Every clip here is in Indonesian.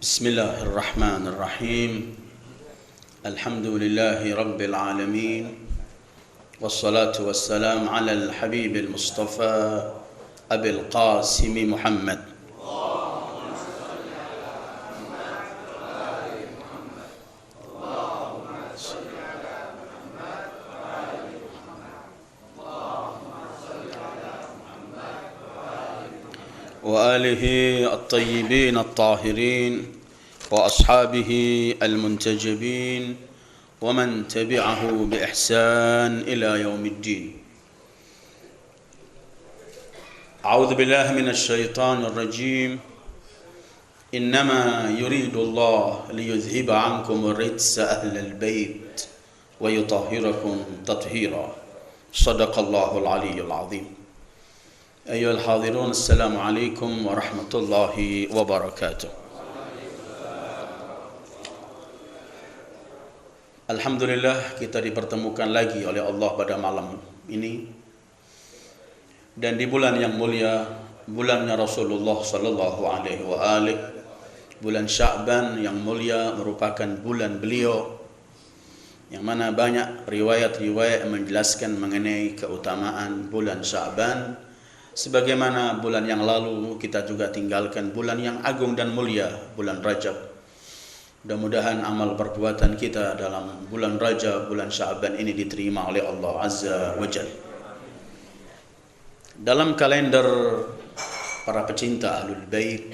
بسم الله الرحمن الرحيم. الحمد لله رب العالمين، والصلاة والسلام على الحبيب المصطفى أبي القاسم محمد. وآله الطيبين الطاهرين وأصحابه المنتجبين ومن تبعه بإحسان إلى يوم الدين. أعوذ بالله من الشيطان الرجيم. إنما يريد الله ليذهب عنكم الرجس أهل البيت ويطهركم تطهيرا. صدق الله العلي العظيم. أيها الحاضرون، السلام عليكم ورحمة الله وبركاته. Alhamdulillah, kita dipertemukan lagi oleh Allah pada malam ini, dan di bulan yang mulia, bulannya Rasulullah sallallahu alaihi wa alihi, bulan Sya'ban yang mulia merupakan bulan beliau, yang mana banyak riwayat-riwayat menjelaskan mengenai keutamaan bulan Sya'ban. Sebagaimana bulan yang lalu kita juga tinggalkan bulan yang agung dan mulia, bulan Rajab. Mudah-mudahan amal perbuatan kita dalam bulan Rajab, bulan Sya'ban ini diterima oleh Allah Azza wa Jalla. Dalam kalender para pecinta Ahlul Bait,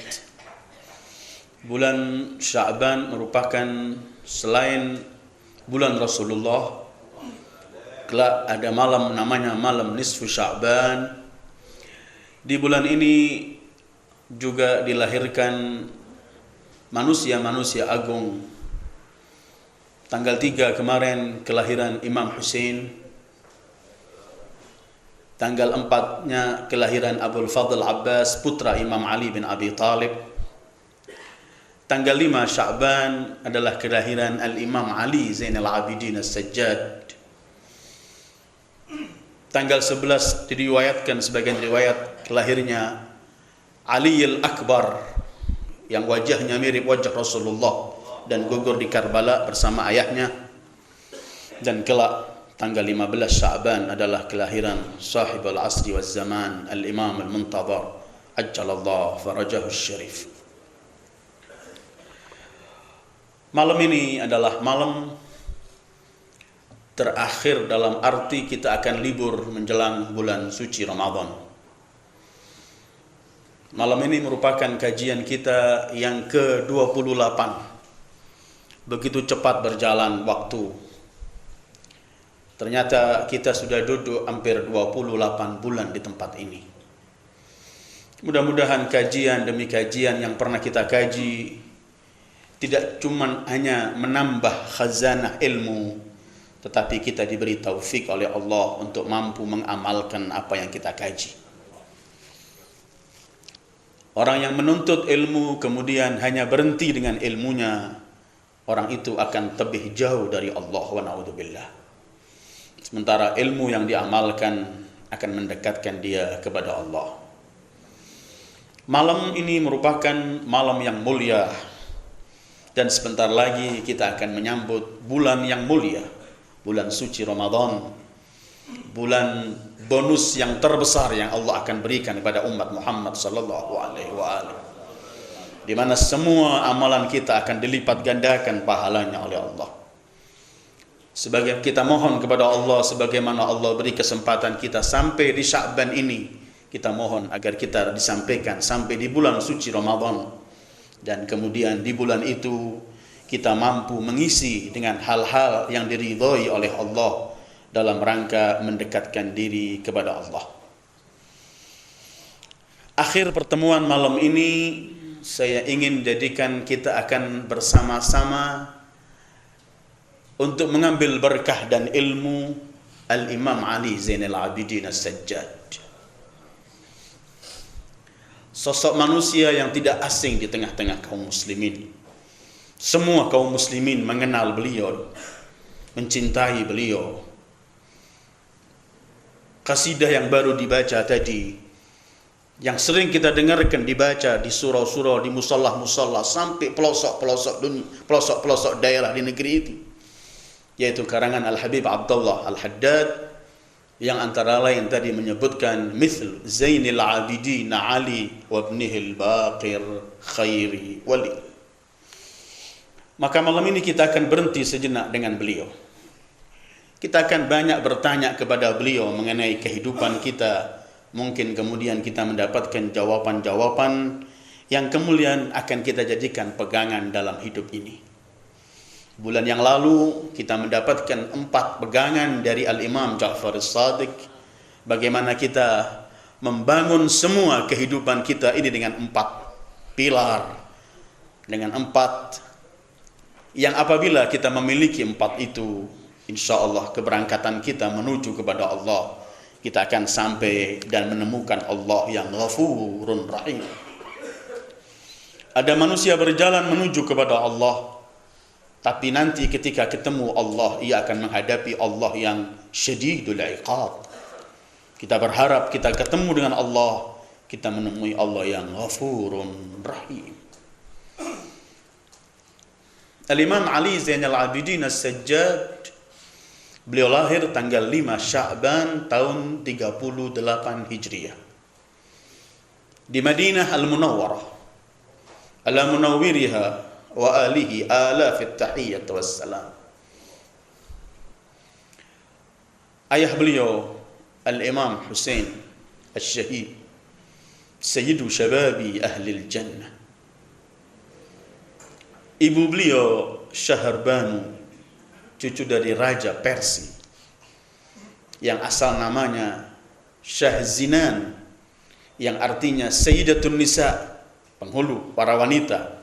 bulan Sya'ban merupakan, selain bulan Rasulullah, kelak ada malam namanya malam nisfu Sya'ban. Di bulan ini juga dilahirkan manusia-manusia agung. Tanggal 3 kemarin kelahiran Imam Hussein. Tanggal 4-nya kelahiran Abul Fadl Abbas, putra Imam Ali bin Abi Talib. Tanggal 5 Sya'ban adalah kelahiran Al-Imam Ali Zainal Abidin As-Sajjad. Tanggal 11 diriwayatkan sebagian riwayat kelahirnya Ali Al-Akbar, yang wajahnya mirip wajah Rasulullah dan gugur di Karbala bersama ayahnya. Dan kelak tanggal 15 Sya'ban adalah kelahiran sahibul asri waz zaman, Al-Imam Al-Muntadhar ajjalallahu farajahu syarif. Malam ini adalah malam terakhir dalam arti kita akan libur menjelang bulan suci Ramadan. Malam ini merupakan kajian kita yang ke-28. Begitu cepat berjalan waktu. Ternyata kita sudah duduk hampir 28 bulan di tempat ini. Mudah-mudahan kajian demi kajian yang pernah kita kaji tidak cuma hanya menambah khazanah ilmu, tetapi kita diberi taufik oleh Allah untuk mampu mengamalkan apa yang kita kaji. Orang yang menuntut ilmu kemudian hanya berhenti dengan ilmunya, orang itu akan lebih jauh dari Allah wa na'udzubillah. Sementara ilmu yang diamalkan akan mendekatkan dia kepada Allah. Malam ini merupakan malam yang mulia, dan sebentar lagi kita akan menyambut bulan yang mulia, bulan suci Ramadan, bulan bonus yang terbesar yang Allah akan berikan kepada umat Muhammad sallallahu alaihi wasallam, di mana semua amalan kita akan dilipat gandakan pahalanya oleh Allah. Sebagai kita mohon kepada Allah, sebagaimana Allah beri kesempatan kita sampai di Sya'ban ini, kita mohon agar kita disampaikan sampai di bulan suci Ramadan, dan kemudian di bulan itu kita mampu mengisi dengan hal-hal yang diridhoi oleh Allah dalam rangka mendekatkan diri kepada Allah. Akhir pertemuan malam ini saya ingin jadikan kita akan bersama-sama untuk mengambil berkah dan ilmu Al-Imam Ali Zainal Abidin As-Sajjad. Sosok manusia yang tidak asing di tengah-tengah kaum muslimin. Semua kaum muslimin mengenal beliau, mencintai beliau. Qasidah yang baru dibaca tadi yang sering kita dengarkan dibaca di surau-surau, di musallah-musallah sampai pelosok-pelosok dunia, pelosok-pelosok daerah di negeri itu, yaitu karangan Al-Habib Abdullah Al-Haddad yang antara lain tadi menyebutkan mithl Zainil Abidin Ali wa ibnihil Baqir khairi wali. Maka malam ini kita akan berhenti sejenak dengan beliau. Kita akan banyak bertanya kepada beliau mengenai kehidupan kita. Mungkin kemudian kita mendapatkan jawaban-jawaban yang kemudian akan kita jadikan pegangan dalam hidup ini. Bulan yang lalu kita mendapatkan 4 pegangan dari Al-Imam Ja'far As-Sadiq. Bagaimana kita membangun semua kehidupan kita ini dengan 4 pilar. Dengan 4 yang apabila kita memiliki 4 itu, insya Allah keberangkatan kita menuju kepada Allah, kita akan sampai dan menemukan Allah yang Ghafurun Rahim. Ada manusia berjalan menuju kepada Allah, tapi nanti ketika ketemu Allah, ia akan menghadapi Allah yang syadidul iqab. Kita berharap kita ketemu dengan Allah, kita menemui Allah yang Ghafurun Rahim. Al-Imam Ali Zainal Abidin As-Sajjad, beliau lahir tanggal 5 Sya'ban tahun 38 Hijriah di Madinah Al-Munawwarah ala munawwiriha wa alihi alaf at-tahiyyat wassalam. Ayah beliau Al-Imam Husain Al-Syahid, sayyidu syababi ahli al-jannah. Ibu beliau Syahrbanu, cucu dari Raja Persia yang asal namanya Syahzinan, yang artinya Sayyidatun Nisa, penghulu para wanita.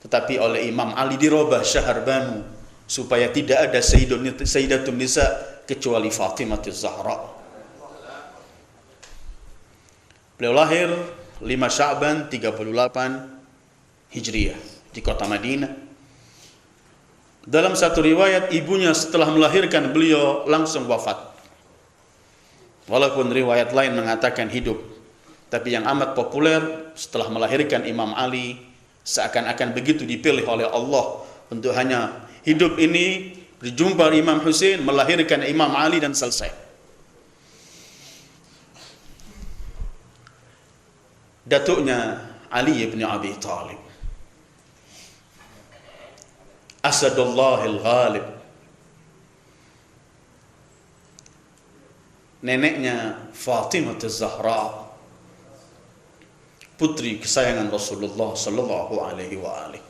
Tetapi oleh Imam Ali dirubah Syahrbanu supaya tidak ada Sayyidatun Nisa kecuali Fatimah Az-Zahra. Beliau lahir 5 Sya'ban 38 Hijriah di kota Madinah. Dalam satu riwayat, ibunya setelah melahirkan beliau langsung wafat. Walaupun riwayat lain mengatakan hidup, tapi yang amat populer setelah melahirkan Imam Ali, seakan-akan begitu dipilih oleh Allah untuk hanya hidup ini, berjumpa Imam Husain, melahirkan Imam Ali dan selesai. Datuknya Ali bin Abi Thalib, Asadullahil Ghalib, neneknya Fatimah Az-Zahra, putri kesayangan Rasulullah sallallahu alaihi wa alihi.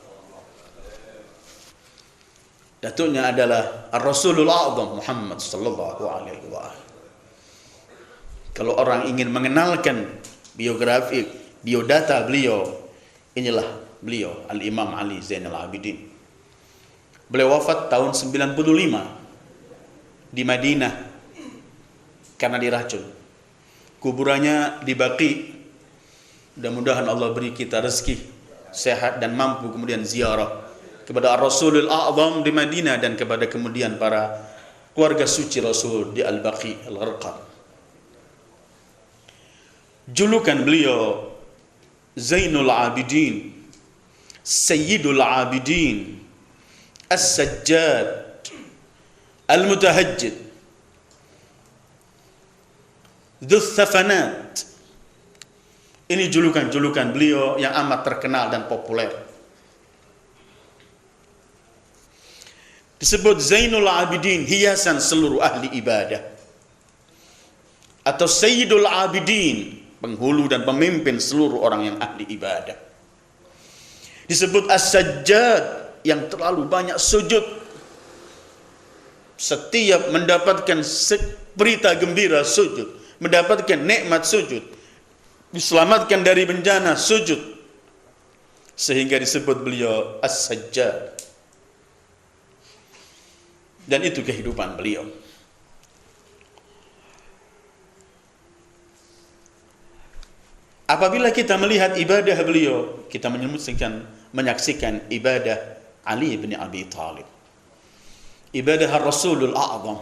Datuknya adalah Ar-Rasulul A'zam Muhammad sallallahu alaihi wa alihi. Kalau orang ingin mengenalkan biografi, biodata beliau, inilah beliau Al-Imam Ali Zainal Abidin. Beliau wafat tahun 95 di Madinah karena diracun. Kuburannya di Baqi. Mudah-mudahan Allah beri kita rezeki sehat dan mampu kemudian ziarah kepada Ar-Rasulul A'zam di Madinah dan kepada kemudian para keluarga suci Rasul di Al-Baqi Al-Gharqad. Julukan beliau Zainul Abidin, Sayyidul Abidin, As-Sajjad, Al-Mutahajjid, Dzul Thafanat. Ini julukan-julukan beliau yang amat terkenal dan populer. Disebut Zainul Abidin, hiasan seluruh ahli ibadah, atau Sayyidul Abidin, penghulu dan pemimpin seluruh orang yang ahli ibadah. Disebut As-Sajjad, yang terlalu banyak sujud. Setiap mendapatkan berita gembira sujud, mendapatkan nikmat sujud, diselamatkan dari bencana sujud, sehingga disebut beliau As-Sajjad. Dan itu kehidupan beliau. Apabila kita melihat ibadah beliau, kita menyaksikan ibadah Ali bin Abi Thalib, ibadah Rasulul A'zam,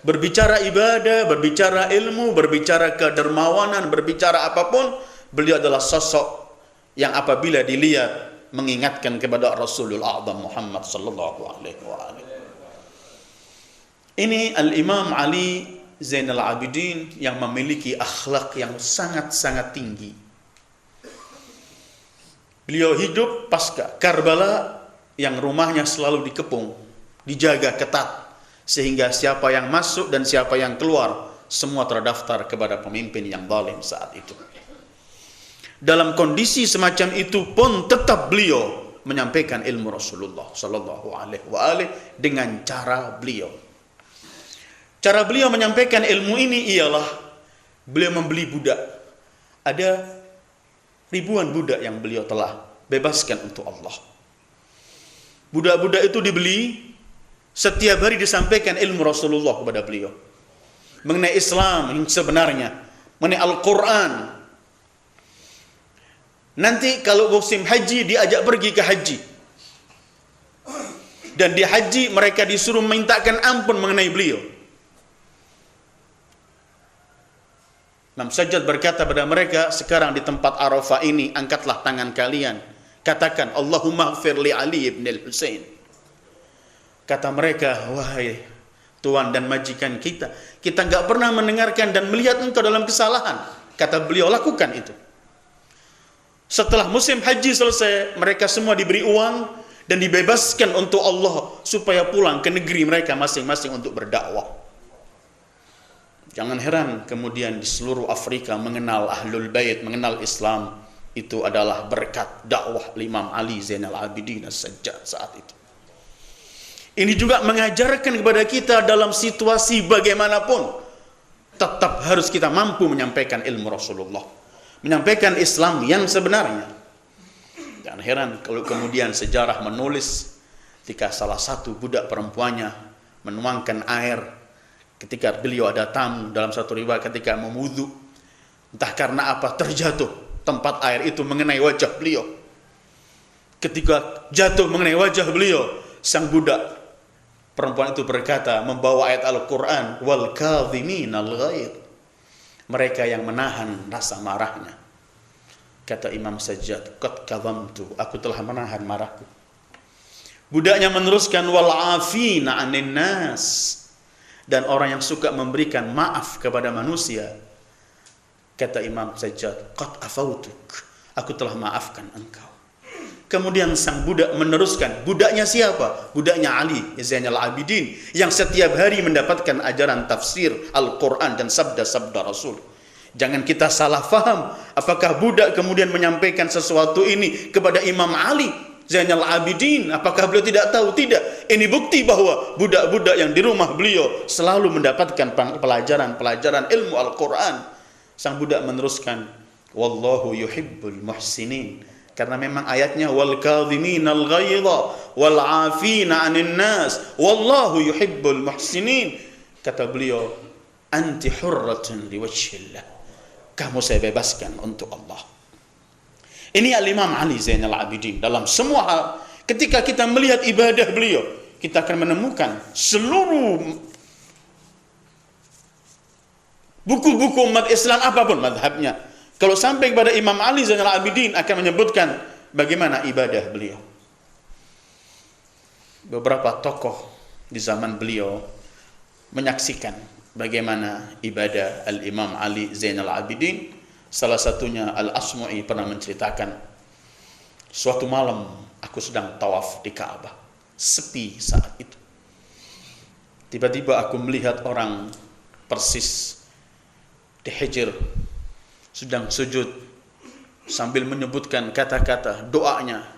berbicara ibadah, berbicara ilmu, berbicara kedermawanan, berbicara apapun, beliau adalah sosok yang apabila dilihat mengingatkan kepada Rasulul A'zam Muhammad sallallahu alaihi wasallam. Ini Al-Imam Ali Zainal Abidin yang memiliki akhlak yang sangat-sangat tinggi. Beliau hidup pasca Karbala yang rumahnya selalu dikepung, dijaga ketat, sehingga siapa yang masuk dan siapa yang keluar semua terdaftar kepada pemimpin yang zalim saat itu. Dalam kondisi semacam itu pun tetap beliau menyampaikan ilmu Rasulullah sallallahu alaihi wasallam dengan cara beliau. Cara beliau menyampaikan ilmu ini ialah beliau membeli budak. Ada ribuan budak yang beliau telah bebaskan untuk Allah. Budak-budak itu dibeli, setiap hari disampaikan ilmu Rasulullah kepada beliau. Mengenai Islam yang sebenarnya, mengenai Al-Quran. Nanti kalau musim haji diajak pergi ke haji. Dan di haji mereka disuruh mintakan ampun mengenai beliau. Imam Sajjad berkata pada mereka, sekarang di tempat Arafah ini angkatlah tangan kalian, katakan Allahumma ighfir li Ali ibn al-Husain. Kata mereka, wahai tuan dan majikan kita enggak pernah mendengarkan dan melihat engkau dalam kesalahan. Kata beliau, lakukan itu. Setelah musim haji selesai, mereka semua diberi uang dan dibebaskan untuk Allah supaya pulang ke negeri mereka masing-masing untuk berdakwah. Jangan heran kemudian di seluruh Afrika mengenal Ahlul Bait, mengenal Islam. Itu adalah berkat dakwah Imam Ali Zainal Abidin As-Sajjad saat itu. Ini juga mengajarkan kepada kita dalam situasi bagaimanapun tetap harus kita mampu menyampaikan ilmu Rasulullah, menyampaikan Islam yang sebenarnya. Jangan heran kalau kemudian sejarah menulis ketika salah satu budak perempuannya menuangkan air ketika beliau ada tamu, dalam satu riwayat ketika memwudu, entah karena apa terjatuh tempat air itu mengenai wajah beliau. Ketika jatuh mengenai wajah beliau, sang budak perempuan itu berkata, membawa ayat Al-Quran, wal kadhiminal ghaidh, mereka yang menahan rasa marahnya. Kata Imam Sajjad, qad kadhamtu, aku telah menahan marahku. Budaknya meneruskan, wal afina 'anil nas, dan orang yang suka memberikan maaf kepada manusia. Kata Imam Sajjad, qad afautuk, aku telah maafkan engkau. Kemudian sang budak meneruskan, budaknya siapa? Budaknya Ali Zainal Abidin yang setiap hari mendapatkan ajaran tafsir Al-Quran dan sabda-sabda Rasul. Jangan kita salah faham, apakah budak kemudian menyampaikan sesuatu ini kepada Imam Ali Zainal Abidin? Apakah beliau tidak tahu? Tidak. Ini bukti bahwa budak-budak yang di rumah beliau selalu mendapatkan pelajaran-pelajaran ilmu Al-Quran. Sang budak meneruskan, wallahu yuhibbul muhsinin, karena memang ayatnya wal kadhiminal ghaidha wal 'afina 'anil nas wallahu yuhibbul muhsinin. Kata beliau, anti hurratun liwajhillah, kamu saya bebaskan untuk Allah. Ini Al-Imam Ali Zainal Abidin. Dalam semua hal, ketika kita melihat ibadah beliau, kita akan menemukan seluruh buku-buku umat Islam apapun madhabnya, kalau sampai kepada Imam Ali Zainal Abidin akan menyebutkan bagaimana ibadah beliau. Beberapa tokoh di zaman beliau menyaksikan bagaimana ibadah Al-Imam Ali Zainal Abidin. Salah satunya Al-Asmu'i pernah menceritakan, suatu malam aku sedang tawaf di Ka'bah, sepi saat itu. Tiba-tiba aku melihat orang persis di Hijr sedang sujud sambil menyebutkan kata-kata doanya,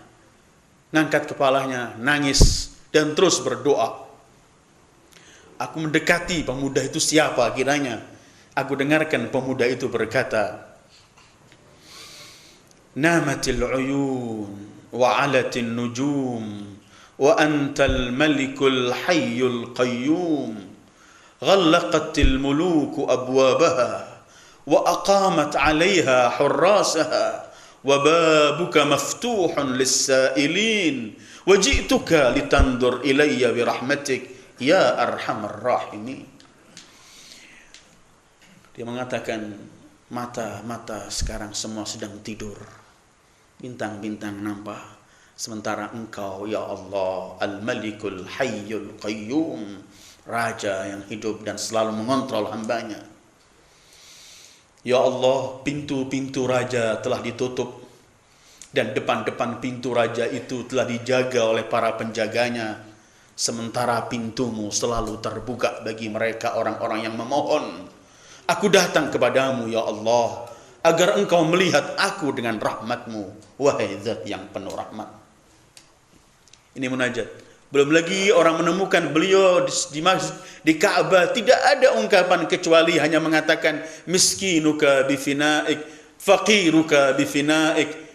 ngangkat kepalanya, nangis dan terus berdoa. Aku mendekati pemuda itu, siapa kiranya? Aku dengarkan pemuda itu berkata, namatil uyun wa 'alatin nujum wa antal malikul hayyul qayyum ghallaqatil muluku abwabaha wa aqamat 'alayha hurrasaha wa babuka maftuhun lis-sa'ilin wa ji'tuka litandur ilayya bi rahmatik ya arhamar rahimin. Dia mengatakan, mata-mata sekarang semua sedang tidur. Bintang-bintang nampak. Sementara engkau, ya Allah, Al-Malikul Hayyul Qayyum, Raja yang hidup dan selalu mengontrol hambanya. Ya Allah, pintu-pintu Raja telah ditutup. Dan depan-depan pintu Raja itu telah dijaga oleh para penjaganya. Sementara pintumu selalu terbuka bagi mereka orang-orang yang memohon. Aku datang kepadamu ya Allah, agar engkau melihat aku dengan rahmatmu, wahai zat yang penuh rahmat. Ini munajat. Belum lagi orang menemukan beliau di masjid, di Ka'bah, tidak ada ungkapan kecuali hanya mengatakan, miskinuka bifinaik, faqiruka bifinaik.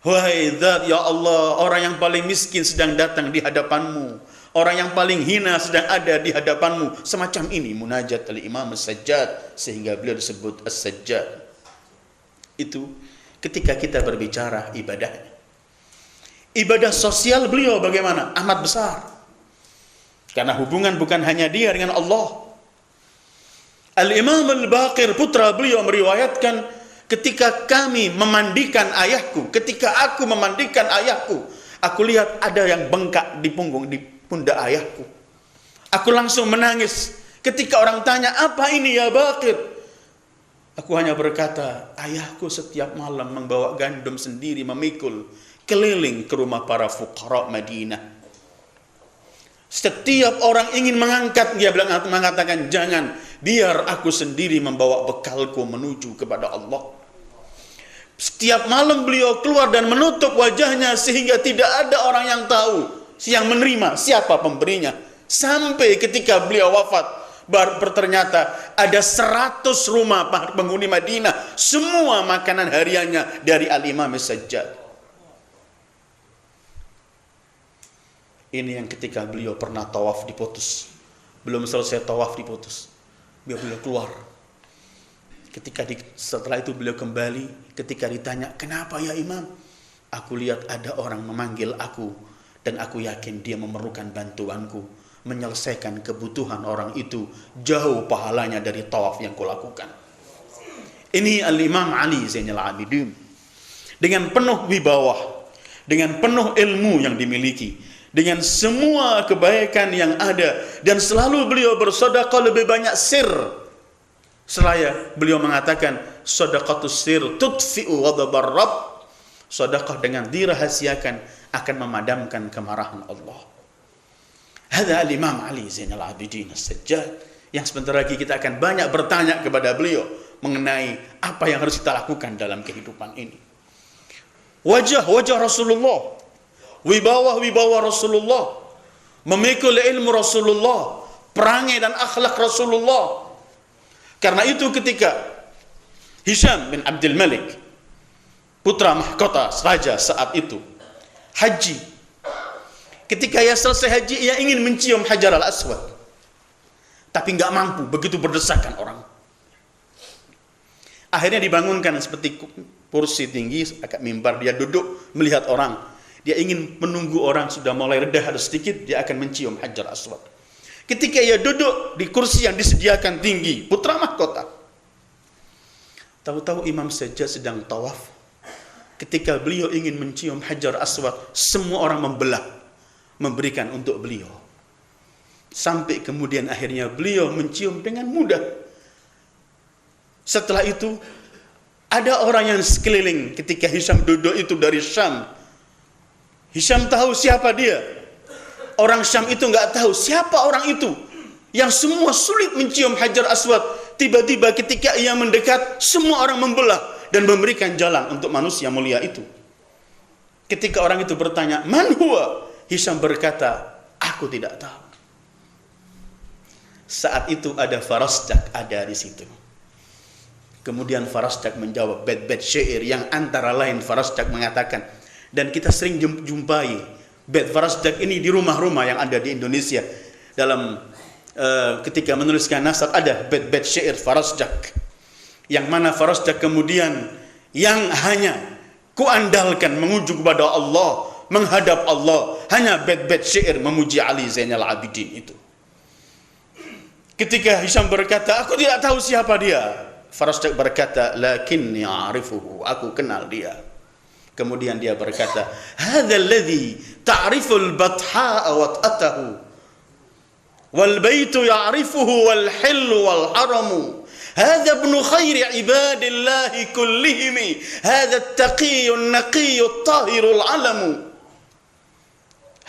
Wahai zat ya Allah, orang yang paling miskin sedang datang di hadapanmu. Orang yang paling hina sedang ada di hadapanmu. Semacam ini munajat al-Imam As-Sajjad, sehingga beliau disebut As-Sajjad. Itu ketika kita berbicara ibadah. Ibadah sosial beliau bagaimana? Amat besar. Karena hubungan bukan hanya dia dengan Allah. Al-Imam Al-Baqir, putra beliau, meriwayatkan, ketika kami memandikan ayahku, ketika aku memandikan ayahku, aku lihat ada yang bengkak di punggung, di pundak ayahku. Aku langsung menangis. Ketika orang tanya, apa ini ya Baqir? Aku hanya berkata, ayahku setiap malam membawa gandum sendiri, memikul keliling ke rumah para fuqara Madinah. Setiap orang ingin mengangkat, dia mengatakan, jangan, biar aku sendiri membawa bekalku menuju kepada Allah. Setiap malam beliau keluar dan menutup wajahnya sehingga tidak ada orang yang tahu yang menerima siapa pemberinya. Sampai ketika beliau wafat, ternyata ada 100 rumah penghuni Madinah, semua makanan hariannya dari Al-Imam As-Sajjad. Ini yang ketika beliau pernah tawaf diputus. Belum selesai tawaf diputus, beliau keluar. Setelah itu beliau kembali. Ketika ditanya, kenapa ya Imam? Aku lihat ada orang memanggil aku, dan aku yakin dia memerlukan bantuanku menyelesaikan kebutuhan orang itu. Jauh pahalanya dari tawaf yang kulakukan. Ini Al-Imam Ali Zainal Abidin, dengan penuh wibawa, dengan penuh ilmu yang dimiliki, dengan semua kebaikan yang ada, dan selalu beliau bersedekah lebih banyak sir. Seraya beliau mengatakan, sedekatus sir tudfi'u ghadabar Rabb. Sedekah dengan dirahasiakan akan memadamkan kemarahan Allah. Hadza al-Imam Ali Zainal Abidin As-Sajjad, yang sebentar lagi kita akan banyak bertanya kepada beliau mengenai apa yang harus kita lakukan dalam kehidupan ini. Wajah-wajah Rasulullah, wibawa-wibawa Rasulullah, memikul ilmu Rasulullah, perangai dan akhlak Rasulullah. Karena itu ketika Hisham bin Abdul Malik, putra mahkota raja saat itu, haji. Ketika ia selesai haji, ia ingin mencium Hajar al-Aswad, tapi nggak mampu, begitu berdesakan orang. Akhirnya dibangunkan seperti kursi tinggi, agak mimbar, dia duduk melihat orang. Dia ingin menunggu orang sudah mulai reda ada sedikit, dia akan mencium Hajar al-Aswad. Ketika ia duduk di kursi yang disediakan tinggi, putra mahkota, tahu-tahu Imam Sajjad sedang tawaf. Ketika beliau ingin mencium Hajar Aswad, semua orang membelah, memberikan untuk beliau. Sampai kemudian akhirnya beliau mencium dengan mudah. Setelah itu, ada orang yang sekeliling ketika Hisham duduk itu dari Syam. Hisham tahu siapa dia. Orang Syam itu nggak tahu siapa orang itu. Yang semua sulit mencium Hajar Aswad. Tiba-tiba ketika ia mendekat, semua orang membelah dan memberikan jalan untuk manusia mulia itu. Ketika orang itu bertanya, man huwa? Hisham berkata, aku tidak tahu. Saat itu ada Farasdak ada di situ. Kemudian Farasdak menjawab bait-bait syair yang antara lain Farasdak mengatakan, dan kita sering jumpai bait Farasdak ini di rumah-rumah yang ada di Indonesia. Dalam ketika menuliskan nasab ada bait-bait syair Farasdak, yang mana Farasdak kemudian yang hanya kuandalkan menguju kepada Allah, menghadap Allah, hanya bait-bait syair memuji Ali Zainal Abidin itu. Ketika Hisham berkata, aku tidak tahu siapa dia, Farasdak berkata, lakinni a'rifuhu, aku kenal dia. Kemudian dia berkata, hadzal ladzi ta'riful batha'a wa ta'atahu wal baitu ya'rifuhu wal hillu wal haramu. هذا ابن خير عباد الله كلهم هذا التقي النقي الطاهر العلم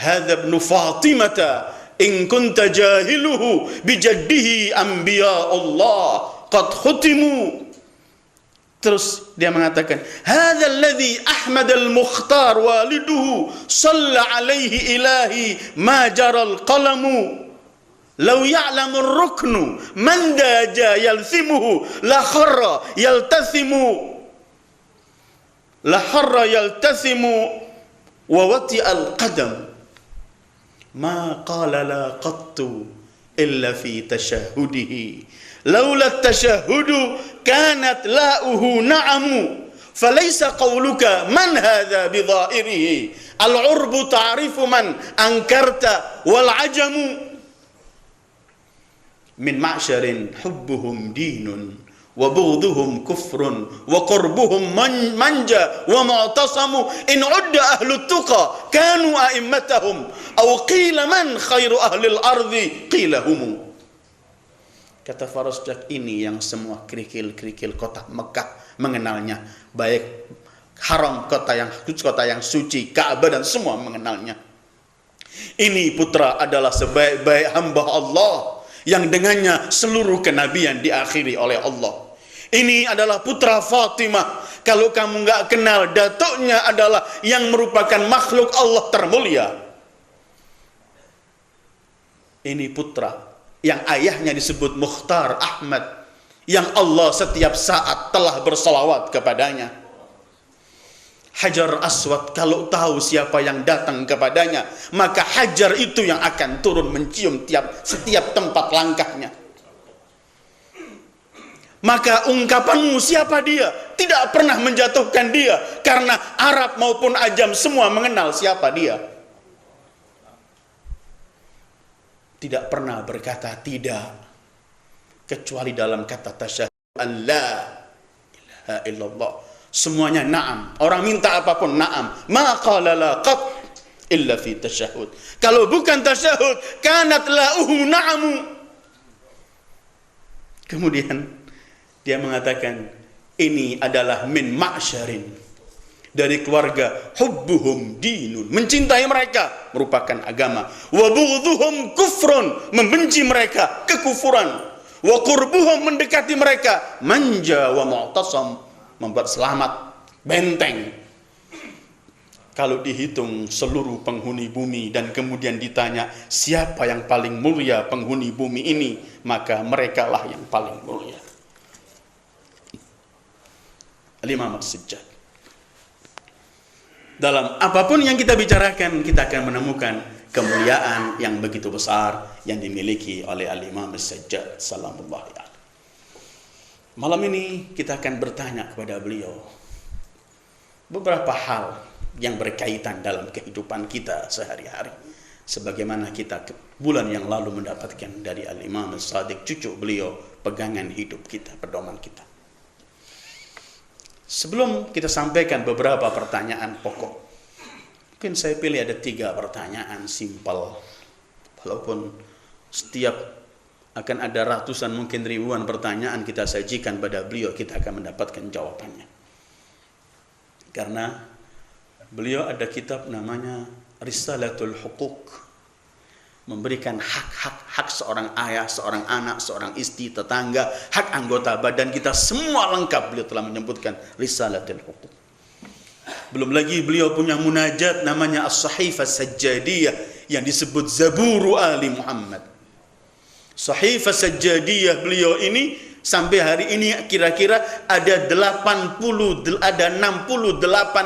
هذا ابن فاطمة إن كنت جاهله بجده أنبياء الله قد ختموا. Terus dia mengatakan, هذا الذي أحمد المختار والده صلى عليه إلهي ما جرى القلم لو يعلم الركن من داجا يلثمه لخر يلتثم ووطئ القدم ما قال لا قط إلا في تشهده لولا التشهد كانت لاؤه نعم فليس قولك من هذا بظاهره العرب تعرف من أنكرت والعجم من معشر حبهم دين وبغضهم كفر وقربهم منجى ومعتصم إن عد أهل التقى كانوا أئمتهم أو قيل من خير أهل الأرض قيل هم. Kata Farasdak, ini yang semua kerikil-kerikil kota Mekah mengenalnya, baik haram, kota yang suci, Ka'bah, dan semua mengenalnya. Ini putra adalah sebaik-baik hamba Allah yang dengannya seluruh kenabian diakhiri oleh Allah. Ini adalah putra Fatimah. Kalau kamu nggak kenal, datuknya adalah yang merupakan makhluk Allah termulia. Ini putra yang ayahnya disebut Mukhtar Ahmad, yang Allah setiap saat telah bersalawat kepadanya. Hajar Aswad, kalau tahu siapa yang datang kepadanya, maka hajar itu yang akan turun mencium setiap tempat langkahnya. Maka ungkapanmu siapa dia tidak pernah menjatuhkan dia, karena Arab maupun Ajam semua mengenal siapa dia. Tidak pernah berkata tidak, kecuali dalam kata tasyahud an la ilaha illallah. Semuanya na'am. Orang minta apapun na'am. Ma qala la qat illa fi tasyahud. Kalau bukan tasyahud, kanat la'uhu na'amu. Kemudian dia mengatakan, ini adalah min ma'syarin, dari keluarga hubbuhum dinun, mencintai mereka merupakan agama, wa bughdhuhum kufrun, membenci mereka kekufuran, wa qurbuhum, mendekati mereka, manja wa mu'tasam, membuat selamat, benteng. Kalau dihitung seluruh penghuni bumi dan kemudian ditanya siapa yang paling mulia penghuni bumi ini, maka merekalah yang paling mulia. Al-Imam As-Sajjad. Dalam apapun yang kita bicarakan, kita akan menemukan kemuliaan yang begitu besar yang dimiliki oleh Al-Imam As-Sajjad salamullahi alaihi. Malam ini kita akan bertanya kepada beliau beberapa hal yang berkaitan dalam kehidupan kita sehari-hari, sebagaimana kita bulan yang lalu mendapatkan dari Al-Imam As-Sadiq, cucu beliau, pegangan hidup kita, pedoman kita. Sebelum kita sampaikan beberapa pertanyaan pokok, mungkin saya pilih ada 3 pertanyaan simpel. Walaupun setiap akan ada ratusan, mungkin ribuan pertanyaan kita sajikan pada beliau, kita akan mendapatkan jawabannya. Karena beliau ada kitab namanya Risalatul Huquq, memberikan hak seorang ayah, seorang anak, seorang istri, tetangga, hak anggota badan kita, semua lengkap beliau telah menyebutkan Risalatul Huquq. Belum lagi beliau punya munajat namanya As-Sahifah Sajjadiyah yang disebut Zaburu Ali Muhammad. Sahifah Sajjadiyah beliau ini sampai hari ini kira-kira ada 68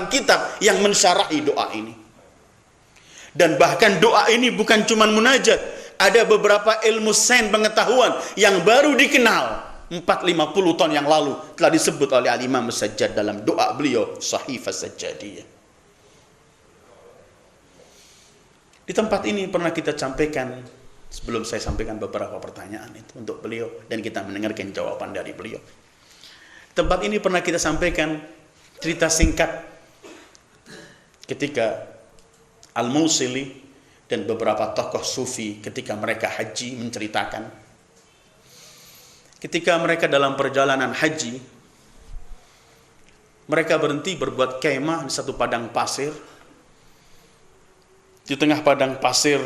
kitab yang mensyarahi doa ini. Dan bahkan doa ini bukan cuma munajat, ada beberapa ilmu sains pengetahuan yang baru dikenal 40-50 tahun yang lalu telah disebut oleh Al-Imam As-Sajjad dalam doa beliau Sahifah Sajjadiyah. Di tempat ini pernah kita sampaikan, sebelum saya sampaikan beberapa pertanyaan itu untuk beliau dan kita mendengarkan jawaban dari beliau. Tempat ini pernah kita sampaikan cerita singkat ketika Al-Mausili dan beberapa tokoh sufi ketika mereka haji menceritakan. Ketika mereka dalam perjalanan haji, mereka berhenti berbuat kemah di satu padang pasir. Di tengah padang pasir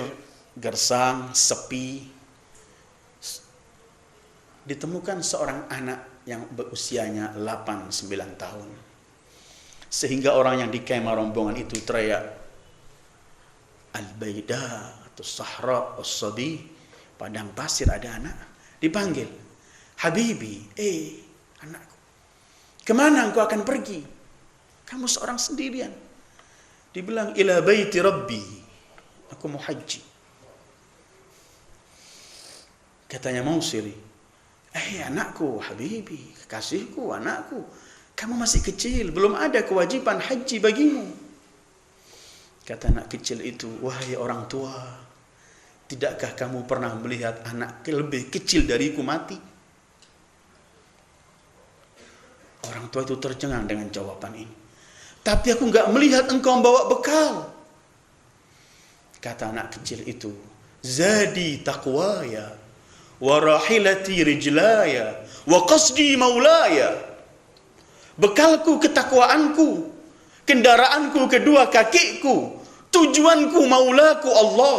gersang, sepi, ditemukan seorang anak yang berusianya 8-9 tahun. Sehingga orang yang di kemah rombongan itu teriak, Al-Baida atau Sahra As-Sabi, padang pasir ada anak. Dipanggil, Habibi, anakku, kemana engkau akan pergi? Kamu seorang sendirian. Dibilang, ila baiti Rabbi, aku mau haji. Katanya Mausili, anakku, Habibi, kekasihku, anakku, kamu masih kecil, belum ada kewajiban haji bagimu. Kata anak kecil itu, wahai orang tua, tidakkah kamu pernah melihat anak lebih kecil dariku mati? Orang tua itu tercengang dengan jawaban ini. Tapi aku nggak melihat engkau membawa bekal. Kata anak kecil itu, zadi taqwaya, wa rahilati rijlaya, wa qasdi maulaya. Bekalku ketakwaanku, kendaraanku kedua kakiku, tujuanku maulaku Allah.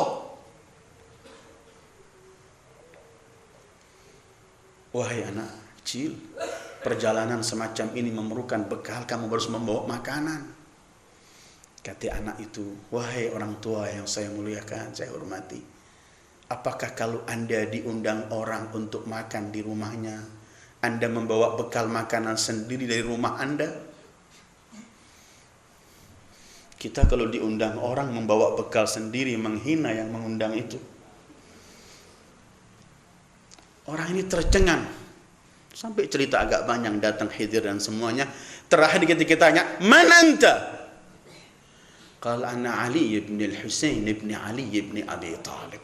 Wahai anak kecil, perjalanan semacam ini memerlukan bekal, kamu harus membawa makanan. Kata anak itu, wahai orang tua yang saya muliakan, saya hormati, apakah kalau Anda diundang orang untuk makan di rumahnya, Anda membawa bekal makanan sendiri dari rumah Anda? Kita kalau diundang orang membawa bekal sendiri, menghina yang mengundang itu. Orang ini tercengang. Sampai cerita agak panjang, datang Khidir dan semuanya. Terakhir ketika tanya, man anta? Qala ana Ali ibn al-Husain ibn Ali ibn Abi Talib.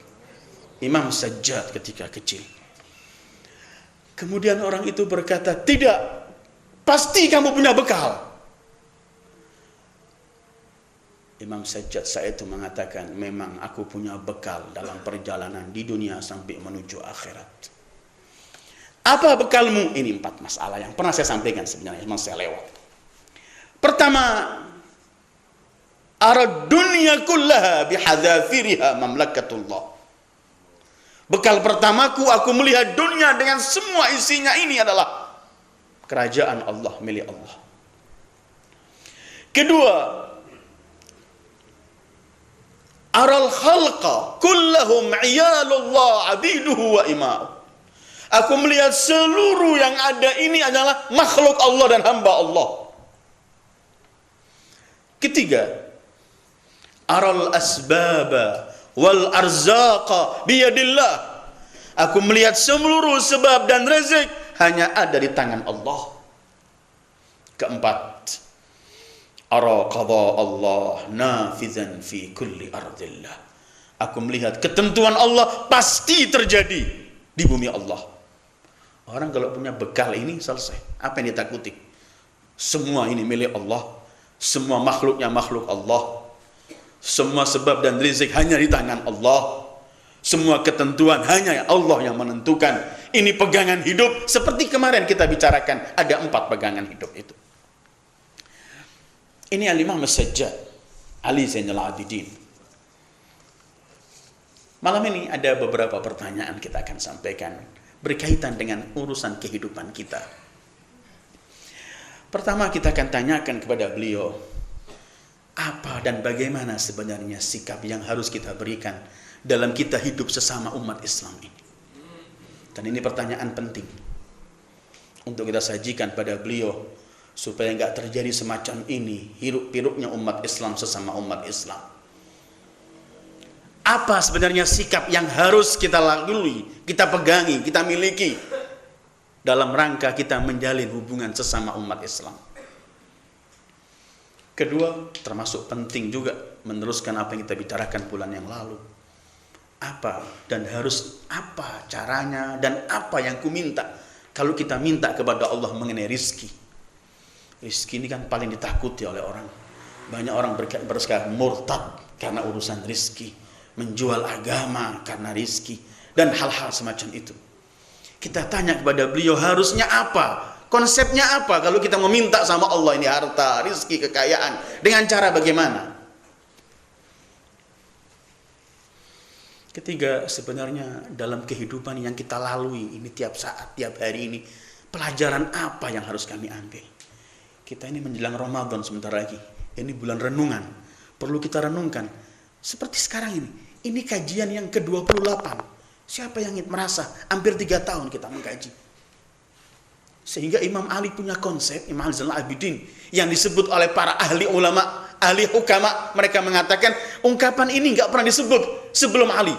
Imam Sajjad ketika kecil. Kemudian orang itu berkata, tidak, pasti kamu punya bekal. Imam Sajjad saat itu mengatakan, memang aku punya bekal dalam perjalanan di dunia sampai menuju akhirat. Apa bekalmu? Ini 4 masalah yang pernah saya sampaikan sebenarnya, memang saya lewat. Pertama, arad dunya kullaha bihadzafiriha mamlakatullah. Bekal pertamaku, aku melihat dunia dengan semua isinya ini adalah kerajaan Allah, milik Allah. Kedua, aral khalqa kullahum iyalullah abiduhu wa ima'u. Aku melihat seluruh yang ada ini adalah makhluk Allah dan hamba Allah. Ketiga, aral asbaba wal arzaqa biyadillah. Aku melihat seluruh sebab dan rezeki hanya ada di tangan Allah. Keempat, ara qada Allah nafizan fi kulli ardillah. Aku melihat ketentuan Allah pasti terjadi di bumi Allah. Orang kalau punya bekal ini selesai. Apa yang ditakuti? Semua ini milik Allah. Semua makhluknya makhluk Allah. Semua sebab dan rezeki hanya di tangan Allah. Semua ketentuan hanya Allah yang menentukan. Ini pegangan hidup. Seperti kemarin kita bicarakan, ada 4 pegangan hidup itu. Ini Al-Imam As-Sajjad, Ali Zainal Abidin. Malam ini ada beberapa pertanyaan kita akan sampaikan berkaitan dengan urusan kehidupan kita. Pertama kita akan tanyakan kepada beliau, apa dan bagaimana sebenarnya sikap yang harus kita berikan dalam kita hidup sesama umat Islam ini. Dan ini pertanyaan penting untuk kita sajikan pada beliau, supaya nggak terjadi semacam ini, hiruk-pikuknya umat Islam sesama umat Islam. Apa sebenarnya sikap yang harus kita lalui, kita pegangi, kita miliki dalam rangka kita menjalin hubungan sesama umat Islam. Kedua, termasuk penting juga meneruskan apa yang kita bicarakan bulan yang lalu. Apa dan harus apa caranya dan apa yang ku minta Kalau kita minta kepada Allah mengenai rizki, rizki ini kan paling ditakuti oleh orang. Banyak orang bersekarang murtad karena urusan rizki, menjual agama karena rizki, dan hal-hal semacam itu. Kita tanya kepada beliau, harusnya apa? Konsepnya apa kalau kita meminta sama Allah ini harta, rizki, kekayaan? Dengan cara bagaimana? Ketiga, sebenarnya dalam kehidupan yang kita lalui ini tiap saat, tiap hari ini, pelajaran apa yang harus kami ambil? Kita ini menjelang Ramadan sebentar lagi. Ini bulan renungan. Perlu kita renungkan. Seperti sekarang ini. Ini kajian yang ke-28. Siapa yang merasa hampir 3 tahun kita mengkaji. Sehingga Imam Ali punya konsep, Imam Ali Zainal Abidin, yang disebut oleh para ahli ulama, ahli hukama. Mereka mengatakan ungkapan ini nggak pernah disebut sebelum Ali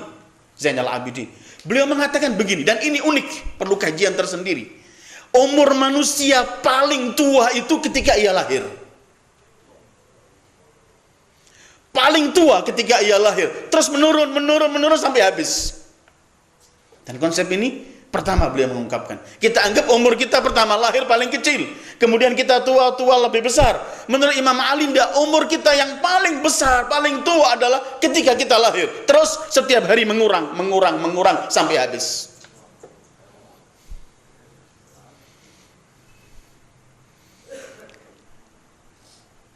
Zainal Abidin. Beliau mengatakan begini, dan ini unik, perlu kajian tersendiri. Umur manusia paling tua itu ketika ia lahir. Paling tua ketika ia lahir, terus menurun sampai habis. Dan konsep ini pertama beliau mengungkapkan, kita anggap umur kita pertama lahir paling kecil, kemudian kita tua lebih besar. Menurut Imam Ali, umur kita yang paling besar, paling tua adalah ketika kita lahir, terus setiap hari mengurang sampai habis.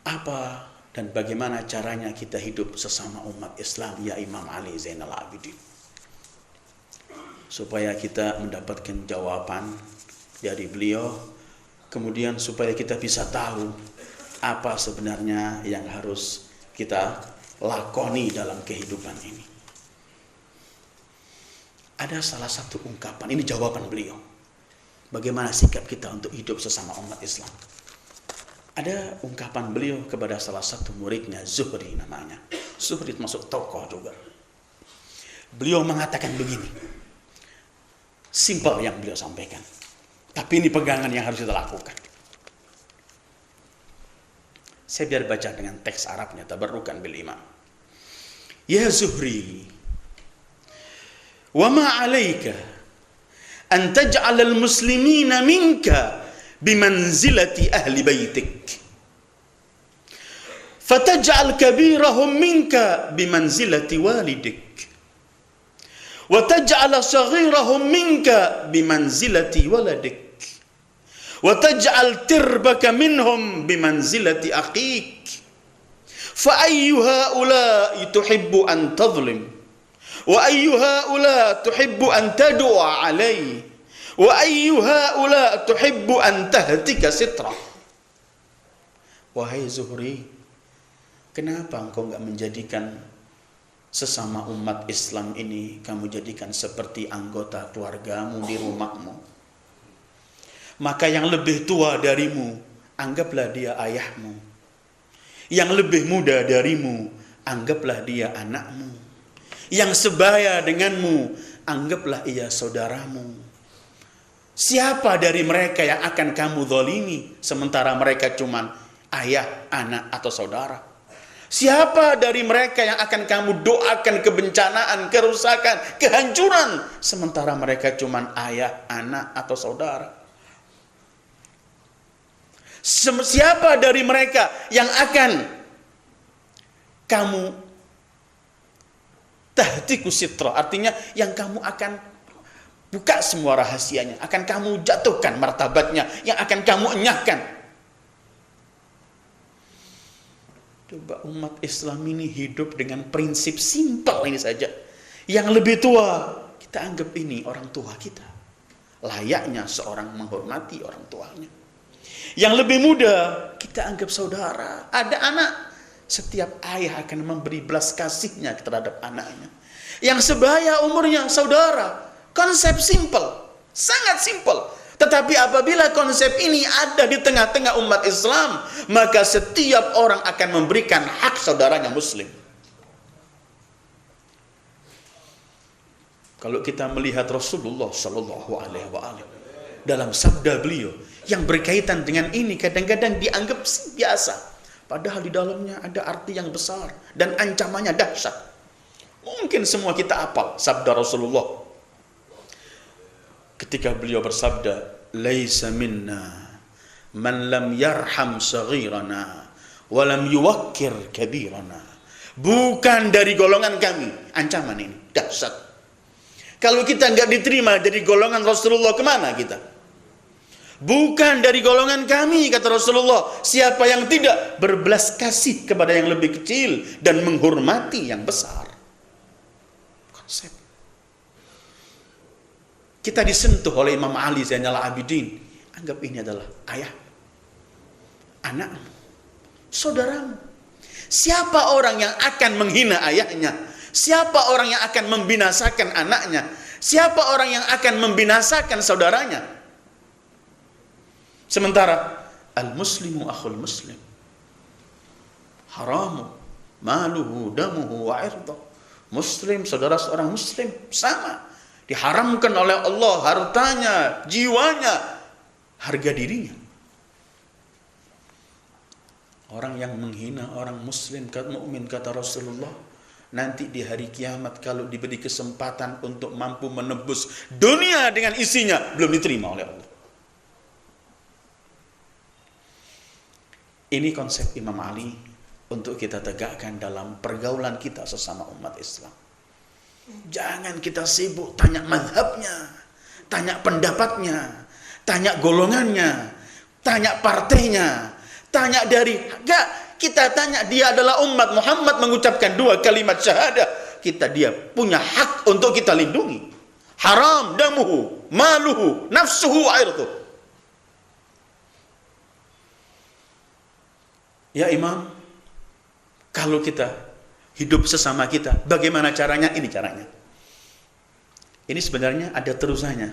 Apa dan bagaimana caranya kita hidup sesama umat Islam, ya Imam Ali Zainal Abidin? Supaya kita mendapatkan jawaban dari beliau, kemudian supaya kita bisa tahu apa sebenarnya yang harus kita lakoni dalam kehidupan ini. Ada salah satu ungkapan, ini jawaban beliau. Bagaimana sikap kita untuk hidup sesama umat Islam? Ada ungkapan beliau kepada salah satu muridnya, Zuhri namanya. Zuhri termasuk tokoh juga. Beliau mengatakan begini. Simpel yang beliau sampaikan, tapi ini pegangan yang harus kita lakukan. Saya biar baca dengan teks Arabnya, tabarrukan bil imam. Ya Zuhri, wa ma 'alaika an taj'al al muslimina minka bimanzilati ahli baitik, fataj'al kabirahum minka bimanzilati walidik, وَتَجْعَلَ صَغِيرَهُمْ مِنْكَ بِمَنْزِلَةِ وَلَدِكَ وَتَجْعَلْ تِرْبَكَ مِنْهُمْ بِمَنْزِلَةِ أَخِيكَ فَأَيُّ هَؤُلَاءِ تُحِبُّ أَنْ تَظْلِمَ وَأَيُّ هَؤُلَاءِ تُحِبُّ أَنْ تَدُعَ عَلَيْهِ وَأَيُّ هَؤُلَاءِ تُحِبُّ أَنْ تَهْتِكَ سِتْرَهُ. Wahai Zuhri, kenapa engkau enggak menjadikan sesama umat Islam ini kamu jadikan seperti anggota keluargamu di rumahmu? Maka yang lebih tua darimu, anggaplah dia ayahmu. Yang lebih muda darimu, anggaplah dia anakmu. Yang sebaya denganmu, anggaplah ia saudaramu. Siapa dari mereka yang akan kamu zalimi, sementara mereka cuman ayah, anak, atau saudara? Siapa dari mereka yang akan kamu doakan kebencanaan, kerusakan, kehancuran, sementara mereka cuman ayah, anak, atau saudara? Siapa dari mereka yang akan kamu tahtiku sitra, artinya yang kamu akan buka semua rahasianya, akan kamu jatuhkan martabatnya, yang akan kamu enyahkan? Coba umat Islam ini hidup dengan prinsip simpel ini saja. Yang lebih tua, kita anggap ini orang tua kita. Layaknya seorang menghormati orang tuanya. Yang lebih muda, kita anggap saudara. Ada anak, setiap ayah akan memberi belas kasihnya terhadap anaknya. Yang sebaya umurnya, saudara. Konsep simpel, sangat simpel. Tetapi apabila konsep ini ada di tengah-tengah umat Islam, maka setiap orang akan memberikan hak saudaranya muslim. Kalau kita melihat Rasulullah Sallallahu Alaihi Wasallam dalam sabda beliau yang berkaitan dengan ini kadang-kadang dianggap biasa, padahal di dalamnya ada arti yang besar dan ancamannya dahsyat. Mungkin semua kita hafal sabda Rasulullah ketika beliau bersabda, laisa minna man lam yarham saghirana wa lam yuwakkir kabirana. Bukan dari golongan kami. Ancaman ini dahsyat. Kalau kita nggak diterima dari golongan Rasulullah, kemana kita? Bukan dari golongan kami, kata Rasulullah, siapa yang tidak berbelas kasih kepada yang lebih kecil dan menghormati yang besar. Konsep. Kita disentuh oleh Imam Ali Zainal Abidin. Anggap ini adalah ayah, anak, saudaramu. Siapa orang yang akan menghina ayahnya? Siapa orang yang akan membinasakan anaknya? Siapa orang yang akan membinasakan saudaranya? Sementara al-muslimu akhul muslim, haramu maluhu damuhu wa irduh. Muslim, saudara seorang muslim, sama. Diharamkan oleh Allah hartanya, jiwanya, harga dirinya. Orang yang menghina orang muslim, mukmin, kata Rasulullah, nanti di hari kiamat kalau diberi kesempatan untuk mampu menebus dunia dengan isinya, belum diterima oleh Allah. Ini konsep Imam Ali untuk kita tegakkan dalam pergaulan kita sesama umat Islam. Jangan kita sibuk tanya mazhabnya, tanya pendapatnya, tanya golongannya, tanya partainya, tanya dari, enggak, kita tanya dia adalah umat Muhammad mengucapkan 2 kalimat syahadah. Dia punya hak untuk kita lindungi. Haram damuhu, maluhu, nafsuhu, airtuh. Ya Imam, kalau kita hidup sesama kita, bagaimana caranya? Ini caranya. Ini sebenarnya ada terusannya.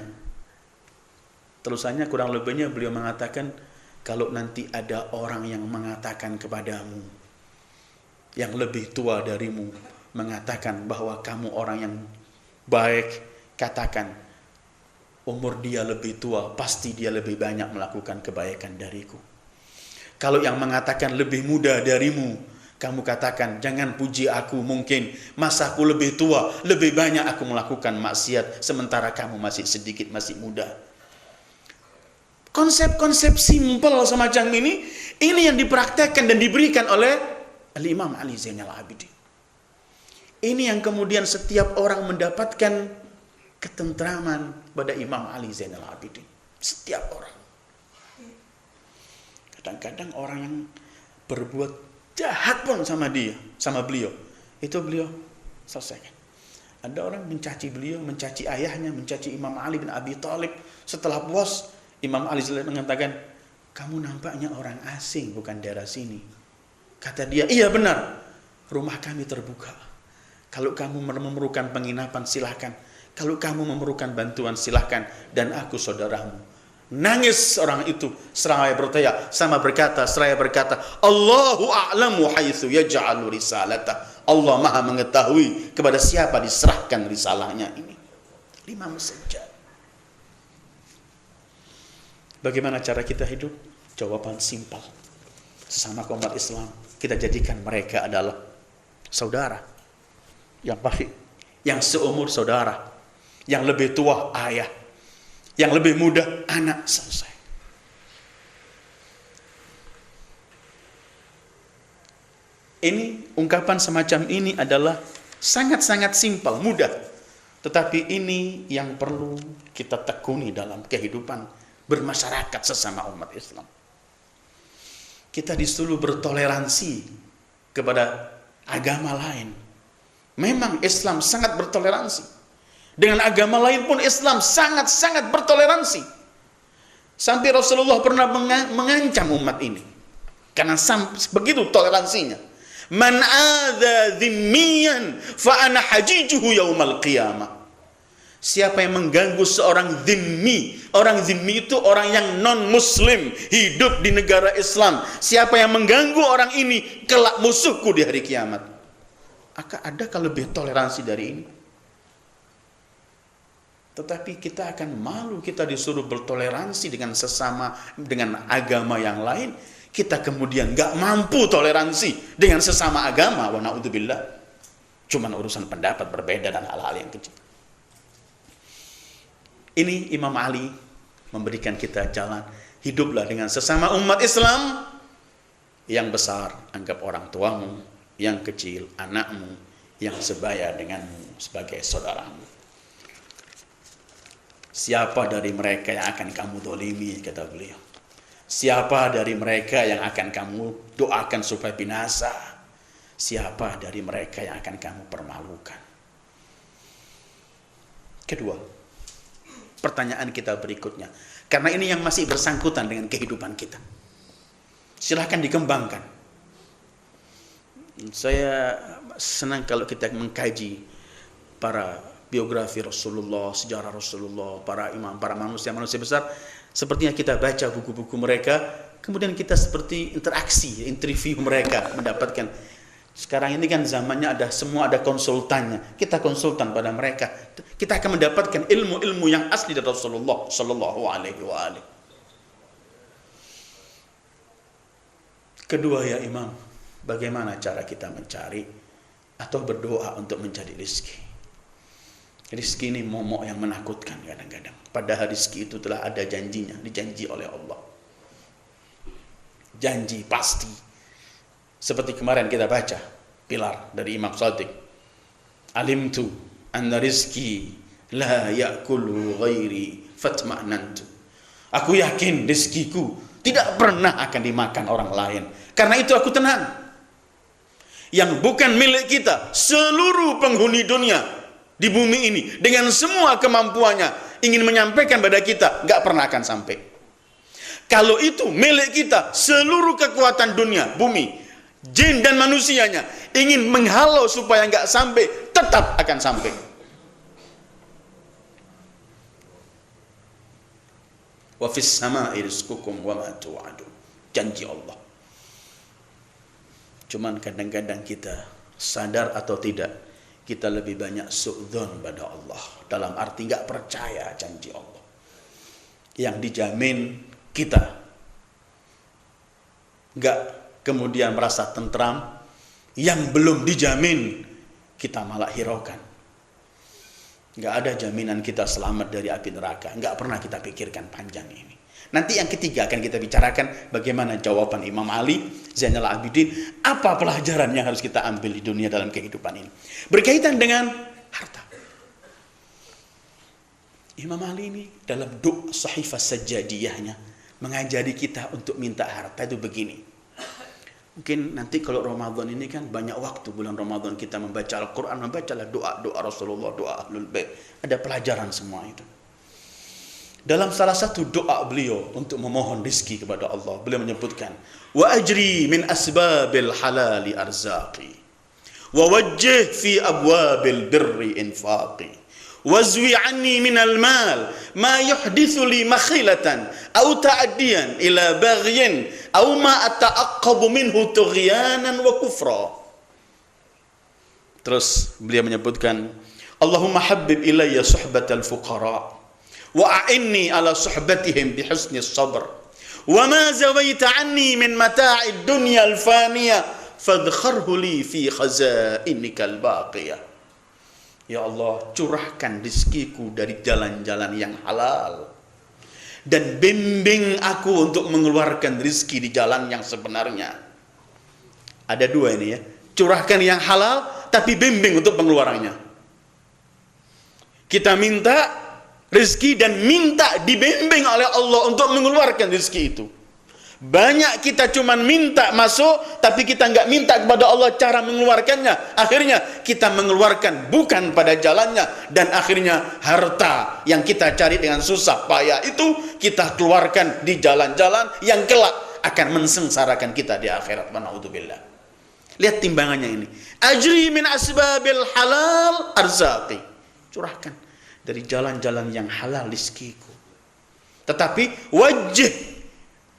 Terusannya kurang lebihnya beliau mengatakan, kalau nanti ada orang yang mengatakan kepadamu, yang lebih tua darimu, mengatakan bahwa kamu orang yang baik, katakan, umur dia lebih tua, pasti dia lebih banyak melakukan kebaikan dariku. Kalau yang mengatakan lebih muda darimu, kamu katakan, jangan puji aku, mungkin masaku lebih tua, lebih banyak aku melakukan maksiat, sementara kamu masih sedikit, masih muda. Konsep-konsep simpel semacam ini yang dipraktekkan dan diberikan oleh Imam Ali Zainal Abidin. Ini yang kemudian setiap orang mendapatkan ketentraman pada Imam Ali Zainal Abidin. Setiap orang. Kadang-kadang orang yang berbuat jahat pun sama beliau, itu beliau selesaikan. Ada orang mencaci beliau, mencaci ayahnya, mencaci Imam Ali bin Abi Thalib. Setelah puas, Imam Ali mengatakan, kamu nampaknya orang asing, bukan daerah sini. Kata dia, iya benar, rumah kami terbuka. Kalau kamu memerlukan penginapan, silahkan. Kalau kamu memerlukan bantuan, silahkan. Dan aku saudaramu. Nangis orang itu seraya berkata, Allahu a'lamu haitsu yaj'alu risalata. Allah Maha mengetahui kepada siapa diserahkan risalahnya ini. 5 saja. Bagaimana cara kita hidup? Jawaban simpel. Sesama umat Islam, kita jadikan mereka adalah saudara yang baik, yang seumur saudara, yang lebih tua ayah, yang lebih muda anak, selesai. Ini ungkapan semacam ini adalah sangat-sangat simpel, mudah. Tetapi ini yang perlu kita tekuni dalam kehidupan bermasyarakat sesama umat Islam. Kita disuruh bertoleransi kepada agama lain. Memang Islam sangat bertoleransi. Dengan agama lain pun Islam sangat-sangat bertoleransi. Sampai Rasulullah pernah mengancam umat ini. Karena begitu toleransinya. Man adza dhimmiyan fa ana hajijuhu yaumal qiyamah. Siapa yang mengganggu seorang dhimmi, orang dhimmi itu orang yang non-muslim, hidup di negara Islam. Siapa yang mengganggu orang ini, kelak musuhku di hari kiamat. Adakah lebih toleransi dari ini? Tetapi kita akan malu, kita disuruh bertoleransi dengan sesama, dengan agama yang lain. Kita kemudian gak mampu toleransi dengan sesama agama. Wa na'udzubillah. Cuman urusan pendapat berbeda dan hal-hal yang kecil. Ini Imam Ali memberikan kita jalan. Hiduplah dengan sesama umat Islam. Yang besar anggap orang tuamu, yang kecil anakmu, yang sebaya denganmu sebagai saudaramu. Siapa dari mereka yang akan kamu dolimi, kata beliau. Siapa dari mereka yang akan kamu doakan supaya binasa? Siapa dari mereka yang akan kamu permalukan? Kedua, pertanyaan kita berikutnya. Karena ini yang masih bersangkutan dengan kehidupan kita. Silahkan dikembangkan. Saya senang kalau kita mengkaji para biografi Rasulullah, sejarah Rasulullah, para imam, para manusia-manusia besar. Sepertinya kita baca buku-buku mereka, kemudian kita seperti interaksi, interview mereka, mendapatkan. Sekarang ini kan zamannya semua ada konsultannya. Kita konsultan pada mereka. Kita akan mendapatkan ilmu-ilmu yang asli dari Rasulullah sallallahu alaihi wa alihi. Kedua ya imam, bagaimana cara kita mencari atau berdoa untuk mencari rezeki? Rezeki ini momok yang menakutkan kadang-kadang. Padahal rezeki itu telah ada janjinya, dijanji oleh Allah. Janji pasti. Seperti kemarin kita baca pilar dari Imam Shadiq. Alimtu anna rizki la ya'kulu ghairi fatma'nantu. Aku yakin rezekiku tidak pernah akan dimakan orang lain. Karena itu aku tenang. Yang bukan milik kita, seluruh penghuni dunia di bumi ini dengan semua kemampuannya ingin menyampaikan pada kita, nggak pernah akan sampai. Kalau itu milik kita, seluruh kekuatan dunia, bumi, jin dan manusianya ingin menghalau supaya nggak sampai, tetap akan sampai. Wa fis sama'i rizqukum wa ma tu'adun. Janji Allah. Cuman kadang-kadang kita sadar atau tidak, kita lebih banyak su'dzon pada Allah. Dalam arti nggak percaya janji Allah. Yang dijamin kita nggak kemudian merasa tentram. Yang belum dijamin kita malah hiraukan. Nggak ada jaminan kita selamat dari api neraka. Nggak pernah kita pikirkan panjang ini. Nanti yang ketiga akan kita bicarakan bagaimana jawaban Imam Ali Zainal Abidin. Apa pelajaran yang harus kita ambil di dunia dalam kehidupan ini. Berkaitan dengan harta. Imam Ali ini dalam doa Sahifah Sajjadiyahnya mengajari kita untuk minta harta itu begini. Mungkin nanti kalau Ramadan ini kan banyak waktu bulan Ramadan kita membaca Al-Quran, membacalah doa-doa Rasulullah, doa Ahlul Bait. Ada pelajaran semua itu. Dalam salah satu doa beliau untuk memohon rizki kepada Allah, beliau menyebutkan, wa ajri min asbabil halali arzaqi, wa wajjih fi abwabil birri infaqi, wazwi anni minal mal ma yuhdithu li makhilatan aw ta'addiyan ila baghyin aw ma ata'aqqabu minhu tughyanan wa kufra. Terus beliau menyebutkan, Allahumma habbib ilayya suhbatal fuqara wa a'inni ala suhbatihim bihusni sabr wa ma zawaita anni min mata'id dunya al-faniyah fadkharhu li fi khazainikal baqiyah. Ya Allah, curahkan rizkiku dari jalan-jalan yang halal. Dan bimbing aku untuk mengeluarkan rizki di jalan yang sebenarnya. Ada dua ini ya. Curahkan yang halal, tapi bimbing untuk pengeluarannya. Kita minta rizki dan minta dibimbing oleh Allah untuk mengeluarkan rizki itu. Banyak kita cuman minta masuk, tapi kita nggak minta kepada Allah cara mengeluarkannya. Akhirnya kita mengeluarkan bukan pada jalannya, dan akhirnya harta yang kita cari dengan susah payah itu kita keluarkan di jalan-jalan yang kelak akan mensengsarakan kita di akhirat. Naudzubillah. Lihat timbangannya ini. Ajri min asbabil halal arzaqi. Curahkan dari jalan-jalan yang halal rizkiku. Tetapi wajib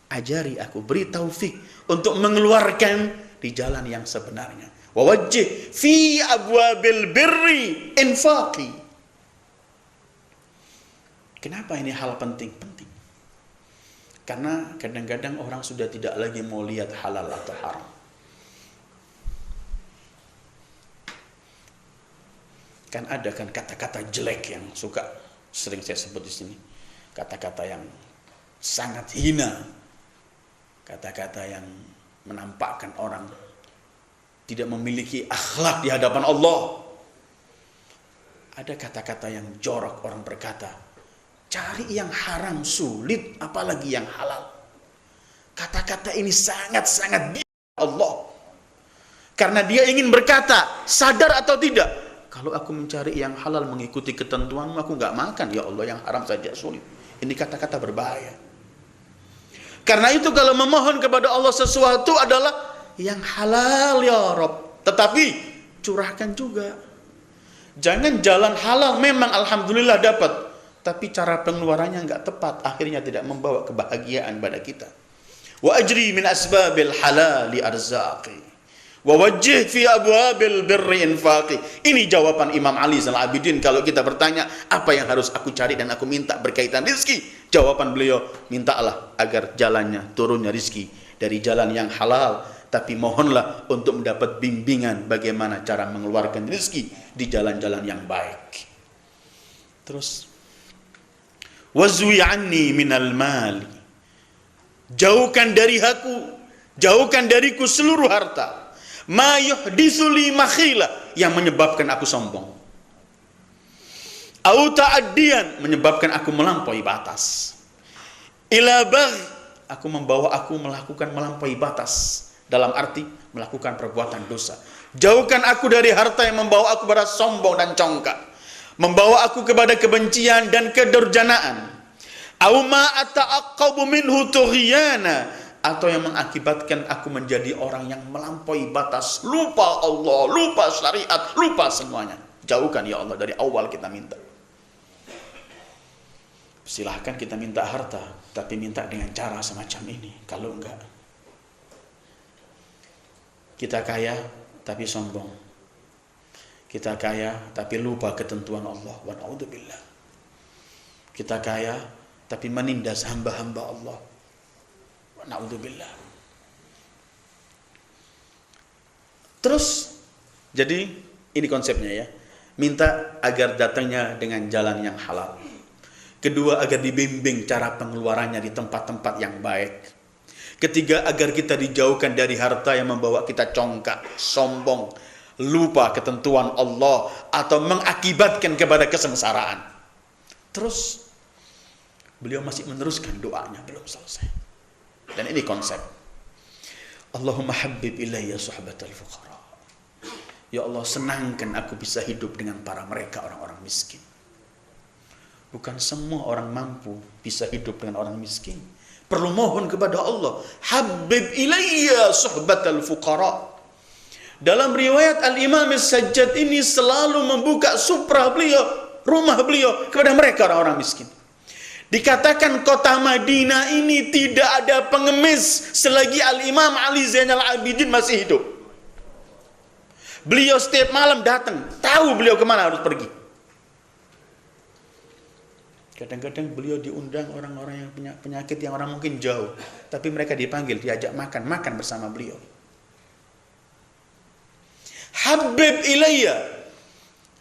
ajari aku, beri taufik untuk mengeluarkan di jalan yang sebenarnya. Wa wajjih fi abwabil birri infaqi. Kenapa ini hal penting? Penting. Karena kadang-kadang orang sudah tidak lagi mau lihat halal atau haram. Kan ada kan kata-kata jelek yang suka sering saya sebut di sini. kata-kata yang sangat hina, kata-kata yang menampakkan orang tidak memiliki akhlak di hadapan Allah. Ada kata-kata yang jorok, orang berkata, cari yang haram sulit, apalagi yang halal. Kata-kata ini sangat-sangat Allah. Karena dia ingin berkata, sadar atau tidak, kalau aku mencari yang halal mengikuti ketentuanmu, aku nggak makan, ya Allah, yang haram saja sulit. Ini kata-kata berbahaya. Karena itu kalau memohon kepada Allah sesuatu adalah yang halal ya Rabb. Tetapi curahkan juga. Jangan jalan halal memang alhamdulillah dapat, tapi cara pengeluarannya nggak tepat, akhirnya tidak membawa kebahagiaan pada kita. Wa ajri min asbabil halali arzaqi wa wajjih fi abwabil birri infaqi. Ini jawaban Imam Ali Zainal Abidin kalau kita bertanya apa yang harus aku cari dan aku minta berkaitan rizki. Jawaban beliau, mintalah agar jalannya turunnya rizki dari jalan yang halal, tapi mohonlah untuk mendapat bimbingan bagaimana cara mengeluarkan rizki di jalan-jalan yang baik. Terus wazwi anni minal mali, jauhkan dari aku, jauhkan dariku seluruh harta, ma yuhditsu li makhila, yang menyebabkan aku sombong, au ta'addiyan, menyebabkan aku melampaui batas, ila bagh, aku membawa aku melakukan melampaui batas, dalam arti melakukan perbuatan dosa. Jauhkan aku dari harta yang membawa aku pada sombong dan congkak, membawa aku kepada kebencian dan kedurjanaan, au ma ata'aqqabu minhu tughyana, atau yang mengakibatkan aku menjadi orang yang melampaui batas, lupa Allah, lupa syariat, lupa semuanya. Jauhkan ya Allah dari awal kita minta. Silahkan kita minta harta, tapi minta dengan cara semacam ini. Kalau enggak, kita kaya tapi sombong, kita kaya tapi lupa ketentuan Allah, wa na'udzubillah. Kita kaya tapi menindas hamba-hamba Allah, wa na'udzubillah. Terus, jadi ini konsepnya ya, minta agar datangnya dengan jalan yang halal. Kedua, agar dibimbing cara pengeluarannya di tempat-tempat yang baik. Ketiga, agar kita dijauhkan dari harta yang membawa kita congkak, sombong, lupa ketentuan Allah, atau mengakibatkan kepada kesengsaraan. Terus, beliau masih meneruskan doanya, belum selesai. Dan ini konsep. Allahumma habbib ilayya suhbatal fuqara. Ya Allah, senangkan aku bisa hidup dengan para mereka, orang-orang miskin. Bukan semua orang mampu bisa hidup dengan orang miskin. Perlu mohon kepada Allah, habib ilayya suhbatal fuqara. Dalam riwayat Al-Imam As-Sajjad ini selalu membuka supra beliau, rumah beliau kepada mereka orang-orang miskin. Dikatakan kota Madinah ini tidak ada pengemis selagi Al-Imam Ali Zainal Abidin masih hidup. Beliau setiap malam datang, tahu beliau kemana harus pergi. Kadang-kadang beliau diundang orang-orang yang punya penyakit yang orang mungkin jauh, tapi mereka dipanggil, diajak makan bersama beliau. Habib ilayya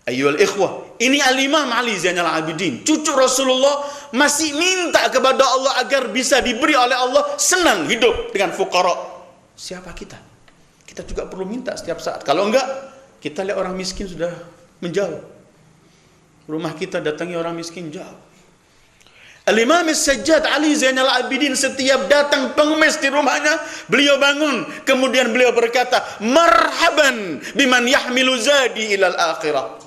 ayyuhal ikhwah, ini Al-Imam Ali Zainal Abidin, cucu Rasulullah, masih minta kepada Allah agar bisa diberi oleh Allah senang hidup dengan fuqara. Siapa kita? Kita juga perlu minta setiap saat. Kalau enggak, kita lihat orang miskin sudah menjauh. Rumah kita datangi orang miskin jauh. Al-Imam As-Sajjad Ali Zainal Abidin setiap datang pengemis di rumahnya, beliau bangun, kemudian beliau berkata, marhaban biman yahmilu zadi ilal akhirah.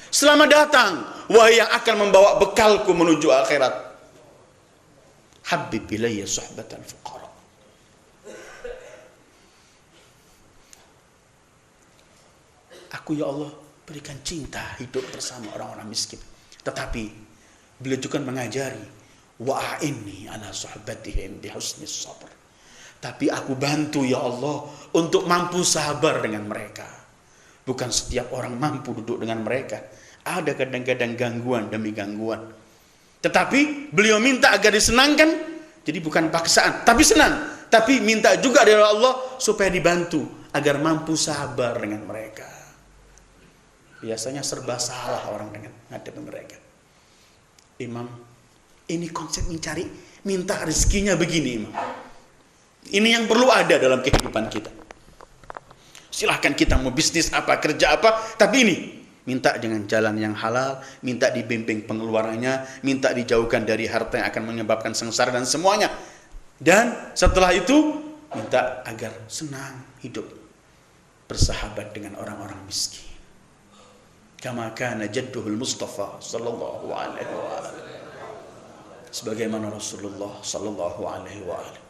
Selamat datang, wahai yang akan membawa bekalku menuju akhirat. Habib ilayya suhbatal fuqara. Aku ya Allah berikan cinta hidup bersama orang-orang miskin. Tetapi beliau juga mengajari, wa'inni ala suhbatihim bihusnis sabr. Tapi aku bantu ya Allah untuk mampu sabar dengan mereka. Bukan setiap orang mampu duduk dengan mereka. Ada kadang-kadang gangguan demi gangguan. Tetapi beliau minta agar disenangkan. Jadi bukan paksaan, tapi senang. Tapi minta juga dari Allah supaya dibantu agar mampu sabar dengan mereka. Biasanya serba salah orang dengan menghadapi mereka. Imam Ini konsep mencari, minta rezekinya begini, Imam. Ini yang perlu ada dalam kehidupan kita. Silahkan kita mau bisnis apa, kerja apa, tapi ini minta dengan jalan yang halal, minta dibimbing pengeluarannya, minta dijauhkan dari harta yang akan menyebabkan sengsara dan semuanya. Dan setelah itu minta agar senang hidup, bersahabat dengan orang-orang miskin. Kama kana jadduhul Mustafa sallallahu alaihi wa alihi. Sebagaimana Rasulullah sallallahu alaihi wa alihi.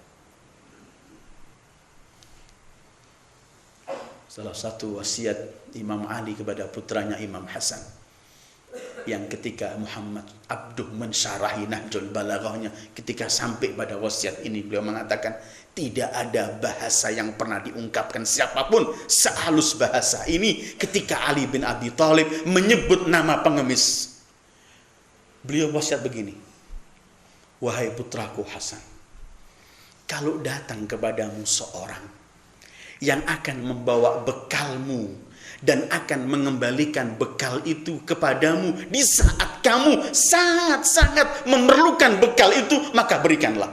Salah satu wasiat Imam Ali kepada putranya Imam Hasan, yang ketika Muhammad Abduh mensyarahi Nahjul Balaghahnya, ketika sampai pada wasiat ini beliau mengatakan, tidak ada bahasa yang pernah diungkapkan siapapun sehalus bahasa ini ketika Ali bin Abi Thalib menyebut nama pengemis. Beliau wasiat begini, wahai putraku Hasan, kalau datang kepadamu seorang yang akan membawa bekalmu dan akan mengembalikan bekal itu kepadamu di saat kamu sangat-sangat memerlukan bekal itu, maka berikanlah.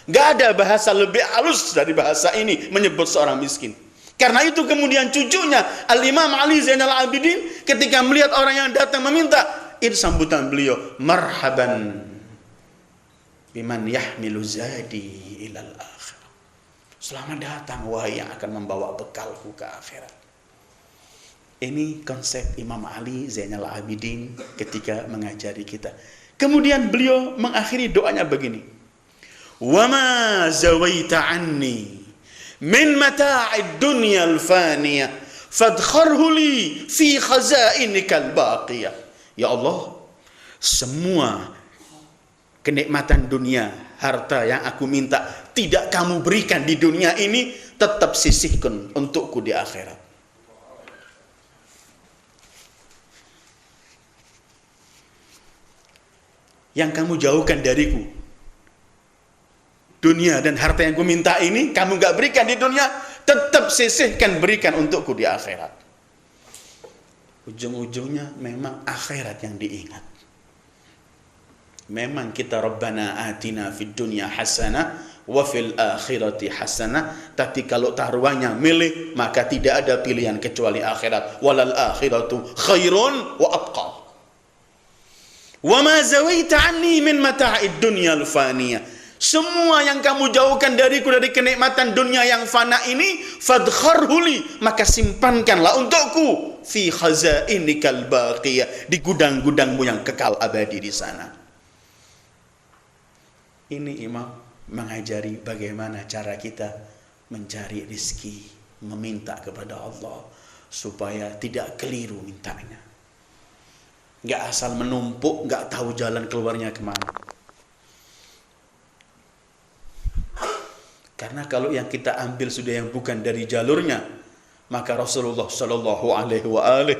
Gak ada bahasa lebih halus dari bahasa ini menyebut seorang miskin. Karena itu kemudian cucunya Al-Imam Ali Zainal Abidin ketika melihat orang yang datang meminta, itu sambutan beliau, marhaban biman yahmilu zadi ilal akhir. Selamat datang wahai yang akan membawa bekalku ke akhirat. Ini konsep Imam Ali Zainal Abidin ketika mengajari kita. Kemudian beliau mengakhiri doanya begini, wa ma zawaita anni min mata'id dunya al-faniyah fadkharhu li fi khazainikal baqiyah. Ya Allah, semua kenikmatan dunia, harta yang aku minta tidak kamu berikan di dunia ini, tetap sisihkan untukku di akhirat. Yang kamu jauhkan dariku, dunia dan harta yang ku minta ini, kamu gak berikan di dunia, tetap sisihkan, berikan untukku di akhirat. Ujung-ujungnya memang akhirat yang diingat. Memang kita Rabbana atina fid dunya hasanah wa fil akhirati hasanah, tapi kalau taruhannya milih, maka tidak ada pilihan kecuali akhirat. Walal akhiratu khairun wa abqa. Wa ma zawaita anni min mata'id dunya al-faniyah. Semua yang kamu jauhkan dariku dari kenikmatan dunia yang fana ini, fadkharhu li, maka simpankanlah untukku fi khazainikal baqiyah, di gudang-gudangmu yang kekal abadi di sana. Ini Imam mengajari bagaimana cara kita mencari rezeki, meminta kepada Allah supaya tidak keliru mintanya. Nggak asal menumpuk, nggak tahu jalan keluarnya kemana. Karena kalau yang kita ambil sudah yang bukan dari jalurnya, maka Rasulullah Shallallahu Alaihi Wasallam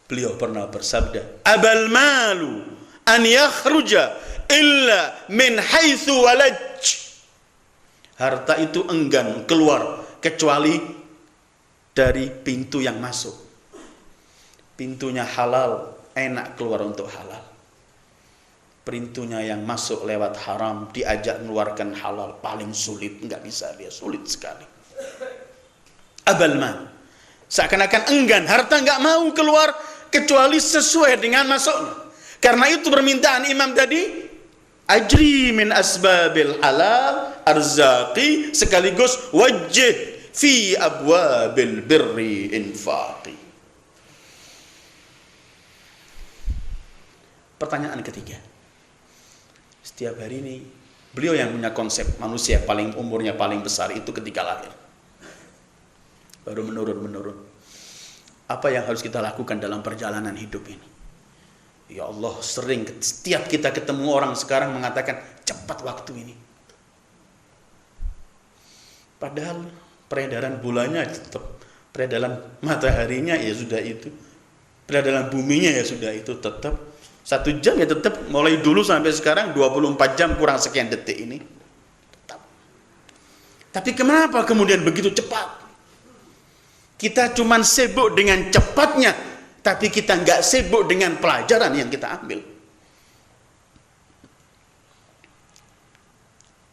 beliau pernah bersabda, abal malu an yakhruja illa min haitsu walaj. Harta itu enggan keluar kecuali dari pintu yang masuk. Pintunya halal, enak keluar untuk halal. Pintunya yang masuk lewat haram, diajak mengeluarkan halal, paling sulit, nggak bisa dia, sulit sekali. Abal mal, seakan-akan enggan, harta nggak mau keluar kecuali sesuai dengan masuknya. Karena itu permintaan Imam tadi, ajri min asbabil halal arzaqi, sekaligus wajjih fi abwabil birri infaqi. Pertanyaan ketiga, setiap hari ini beliau yang punya konsep manusia paling umurnya paling besar itu ketika lahir, baru menurun. Apa yang harus kita lakukan dalam perjalanan hidup ini? Ya Allah, sering setiap kita ketemu orang sekarang mengatakan cepat waktu ini. Padahal peredaran bulannya tetap, peredaran mataharinya ya sudah itu, peredaran buminya ya sudah itu tetap. 1 jam ya tetap, mulai dulu sampai sekarang 24 jam kurang sekian detik ini tetap. Tapi kenapa kemudian begitu cepat? Kita cuma sibuk dengan cepatnya, tapi kita nggak sibuk dengan pelajaran yang kita ambil.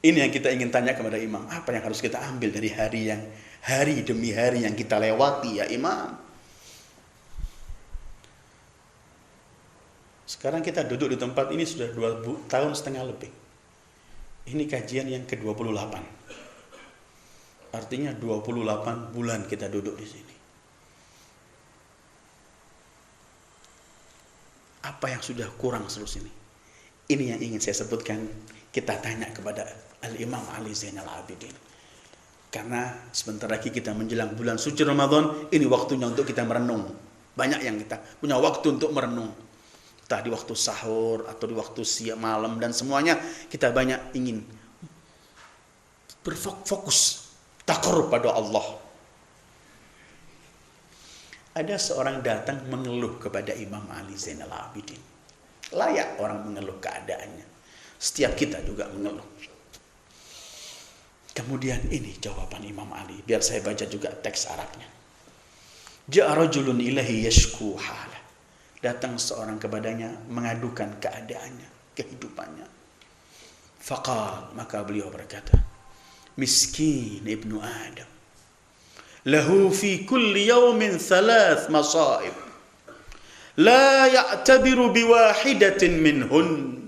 Ini yang kita ingin tanya kepada Imam. Apa yang harus kita ambil dari hari demi hari yang kita lewati ya Imam? Sekarang kita duduk di tempat ini sudah 2 tahun setengah lebih. Ini kajian yang ke-28. Artinya 28 bulan kita duduk di sini. Apa yang sudah kurang seluruh ini? Ini yang ingin saya sebutkan. Kita tanya kepada Al-Imam Ali Zainal Abidin. Karena sebentar lagi kita menjelang bulan suci Ramadan, ini waktunya untuk kita merenung. Banyak yang kita punya waktu untuk merenung. Entah di waktu sahur atau di waktu siang malam dan semuanya kita banyak ingin berfokus taqarrub pada Allah. Ada seorang datang mengeluh kepada Imam Ali Zainal Abidin. Layak orang mengeluh keadaannya. Setiap kita juga mengeluh. Kemudian ini jawaban Imam Ali. Biar saya baca juga teks Arabnya. Ja'a rajulun ilahi yashku halah. Datang seorang kepadanya mengadukan keadaannya, kehidupannya. Faqal, maka beliau berkata, miskin ibnu Adam. Lahu fi kulli yawmin 3 masaib. La ya'tabiru biwahidatin minhun.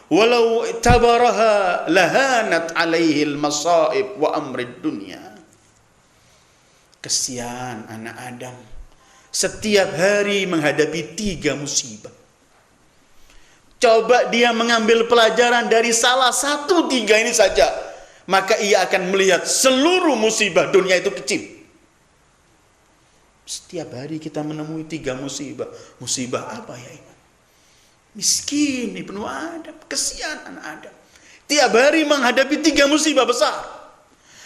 Walau i'tabaraha lahanat alaihi al-masaib wa amrid dunya. Kesian anak Adam. Setiap hari menghadapi 3 musibah. Coba dia mengambil pelajaran dari salah satu 3 ini saja, maka ia akan melihat seluruh musibah dunia itu kecil. Setiap hari kita menemui 3 musibah. Musibah apa ya Imam? Miskin ibnu Adam, kesian anak Adam. Tiap hari menghadapi 3 musibah besar.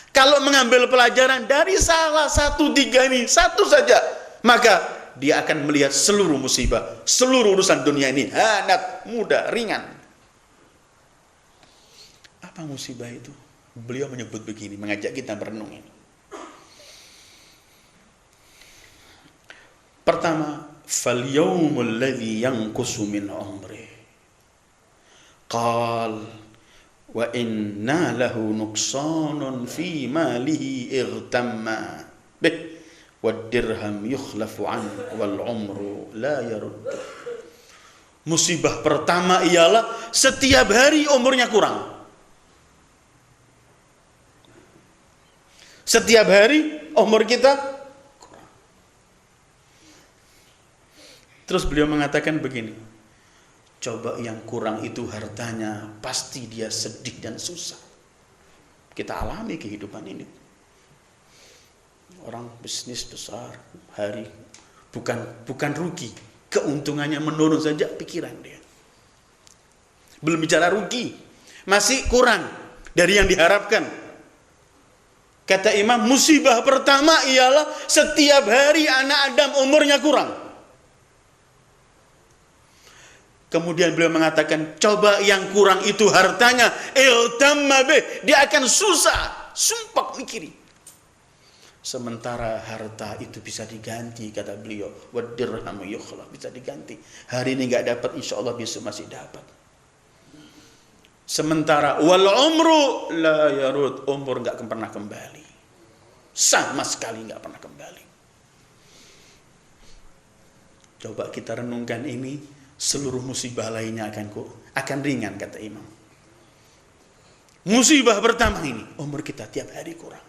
Kalau mengambil pelajaran dari salah satu 3 ini, satu saja, maka dia akan melihat seluruh musibah, seluruh urusan dunia ini hanat, mudah, ringan. Apa musibah itu? Beliau menyebut begini, mengajak kita merenung ini. Pertama, fal yaumul ladzi yanqusu min umri. Qal wa inna lahu nuqsanun fi malihi igtamma bih wad dirham yukhlafu an wal umru la yarud. Musibah pertama ialah setiap hari umurnya kurang. Setiap hari umur kita kurang. Terus beliau mengatakan begini, coba yang kurang itu hartanya, pasti dia sedih dan susah. Kita alami kehidupan ini. Orang bisnis besar, hari bukan rugi, keuntungannya menurun saja pikiran dia. Belum bicara rugi, masih kurang dari yang diharapkan. Kata Imam, musibah pertama ialah setiap hari anak Adam umurnya kurang. Kemudian beliau mengatakan, coba yang kurang itu hartanya, iltamma bih, dia akan susah, sumpah mikiri. Sementara harta itu bisa diganti, kata beliau, wadirhamu yukhlaf, bisa diganti. Hari ini enggak dapat, insya Allah besok masih dapat. Sementara wal umru la yarud, umur enggak pernah kembali. Sama sekali enggak pernah kembali. Coba kita renungkan ini, seluruh musibah lainnya akan ringan, kata Imam. Musibah pertama ini, umur kita tiap hari kurang.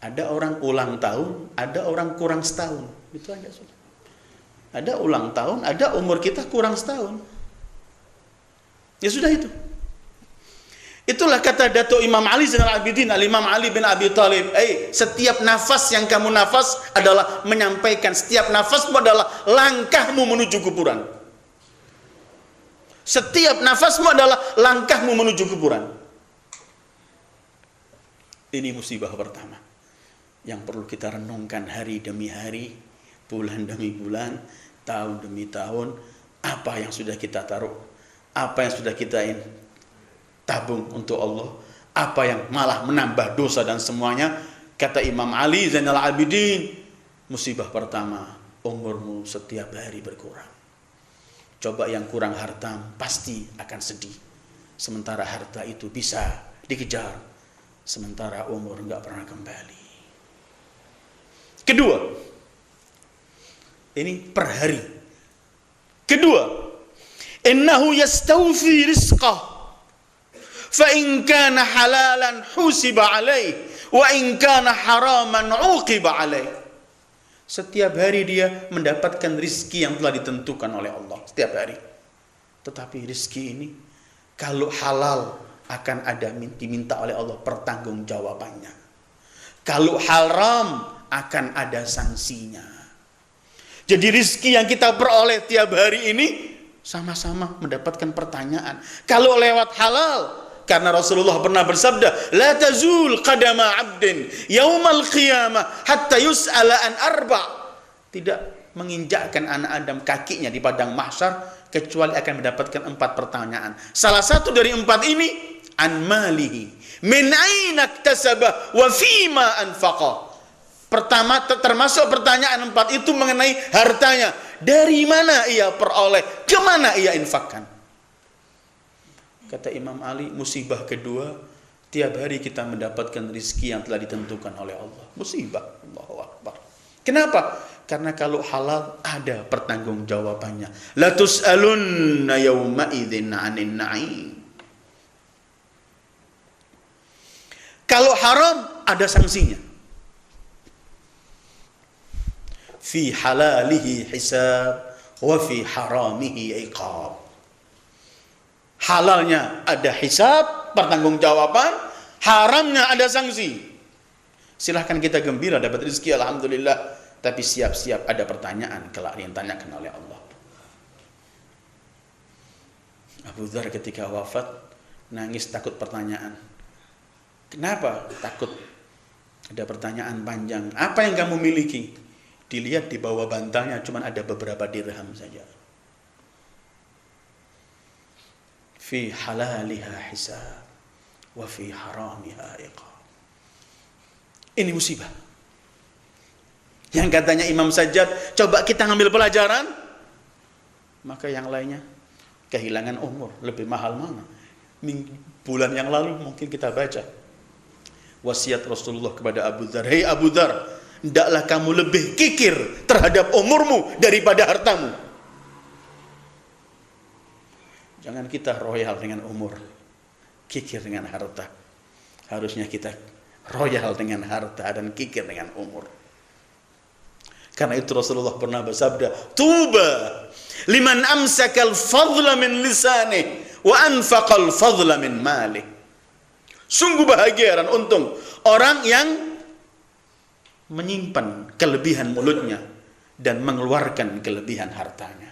Ada orang ulang tahun, ada orang kurang setahun. Itu aja sudah. Ada ulang tahun, ada umur kita kurang setahun. Ya sudah itu. Itulah kata Datuk Imam Ali Zainal Abidin, Al-Imam Ali bin Abi Thalib. Setiap nafas yang kamu nafas adalah menyampaikan, setiap nafasmu adalah langkahmu menuju kuburan. Setiap nafasmu adalah langkahmu menuju kuburan. Ini musibah pertama yang perlu kita renungkan hari demi hari, bulan demi bulan, tahun demi tahun. Apa yang sudah kita taruh, apa yang sudah kita tabung untuk Allah, apa yang malah menambah dosa dan semuanya. Kata Imam Ali Zainal Abidin, musibah pertama, umurmu setiap hari berkurang. Coba yang kurang harta pasti akan sedih. Sementara harta itu bisa dikejar, sementara umur nggak pernah kembali. Kedua, ini per hari. Kedua, innahu yastawfi rizqah, fa in kana halalan husiba alaih, wa in kana haraman uqiba alaih. Setiap hari dia mendapatkan rizki yang telah ditentukan oleh Allah, setiap hari. Tetapi rizki ini kalau halal akan ada diminta oleh Allah pertanggungjawabannya. Kalau haram akan ada sanksinya. Jadi rizki yang kita peroleh tiap hari ini sama-sama mendapatkan pertanyaan. Kalau lewat halal, karena Rasulullah pernah bersabda, la tazul qadama 'abdin yaumal qiyamah hatta yus'ala an arba'. Tidak menginjakkan anak Adam kakinya di padang mahsyar kecuali akan mendapatkan 4 pertanyaan. Salah satu dari 4 ini, an malihi, min aina iktasaba wa fima anfaqa. Pertama, termasuk pertanyaan 4 itu mengenai hartanya. Dari mana ia peroleh, kemana ia infakkan. Kata Imam Ali, musibah kedua, tiap hari kita mendapatkan rizki yang telah ditentukan oleh Allah. Musibah, Allahu Akbar. Kenapa? Karena kalau halal ada pertanggungjawabannya. La tus'alunna yawma idzin 'anin na'im. Kalau haram ada sanksinya. Fi halalihi hisab wa fi haramihi iqab. Halalnya ada hisab, pertanggungjawaban, haramnya ada sanksi. Silahkan kita gembira dapat rezeki, alhamdulillah. Tapi siap-siap ada pertanyaan kelak yang ditanyakan oleh Allah. Abu Dzar ketika wafat nangis takut pertanyaan. Kenapa takut? Ada pertanyaan panjang. Apa yang kamu miliki? Dilihat di bawah bantalnya cuma ada beberapa dirham saja. Fi halaliha hisab wa fi haramiha iqab. Ini musibah. Yang katanya Imam Sajjad, coba kita ngambil pelajaran. Maka yang lainnya, kehilangan umur, lebih mahal mana? Bulan yang lalu mungkin kita baca wasiat Rasulullah kepada Abu Dzar. Hei Abu Dzar, hendaklah kamu lebih kikir terhadap umurmu daripada hartamu. Jangan kita royal dengan umur, kikir dengan harta. Harusnya kita royal dengan harta dan kikir dengan umur. Karena itu Rasulullah pernah bersabda, tuba liman amsakal fadla min lisani wa anfaqal fadla min mali. Sungguh bahagia dan untung orang yang menyimpan kelebihan mulutnya dan mengeluarkan kelebihan hartanya.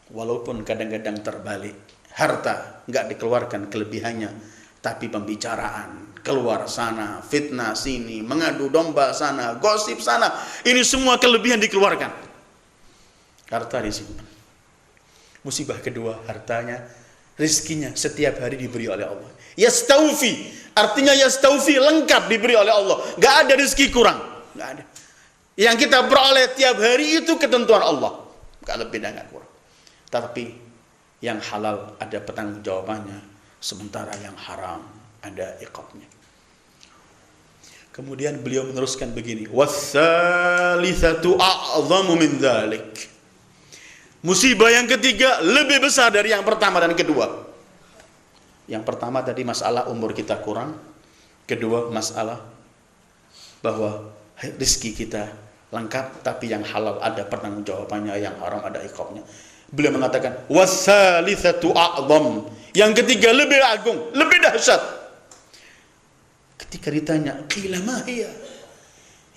Walaupun kadang-kadang terbalik, harta nggak dikeluarkan kelebihannya, tapi pembicaraan keluar sana, fitnah sini, mengadu domba sana, gosip sana, ini semua kelebihan dikeluarkan. Harta disimpan. Musibah kedua, hartanya, rizkinya setiap hari diberi oleh Allah. Yastaufi, artinya yastaufi, lengkap diberi oleh Allah. Gak ada rizki kurang, gak ada. Yang kita peroleh tiap hari itu ketentuan Allah, gak lebih dan gak kurang. Tapi yang halal ada pertanggungjawabannya, sementara yang haram ada iqabnya. Kemudian beliau meneruskan begini, wassalisatu a'zamu min dzalik. Musibah yang ketiga lebih besar dari yang pertama dan kedua. Yang pertama tadi masalah umur kita kurang, kedua masalah bahwa rezeki kita lengkap tapi yang halal ada pertanggungjawabannya, yang haram ada iqabnya. Beliau mengatakan wassalisatu a'zam. Yang ketiga lebih agung, lebih dahsyat. Ketika ditanya, qila ma hiya?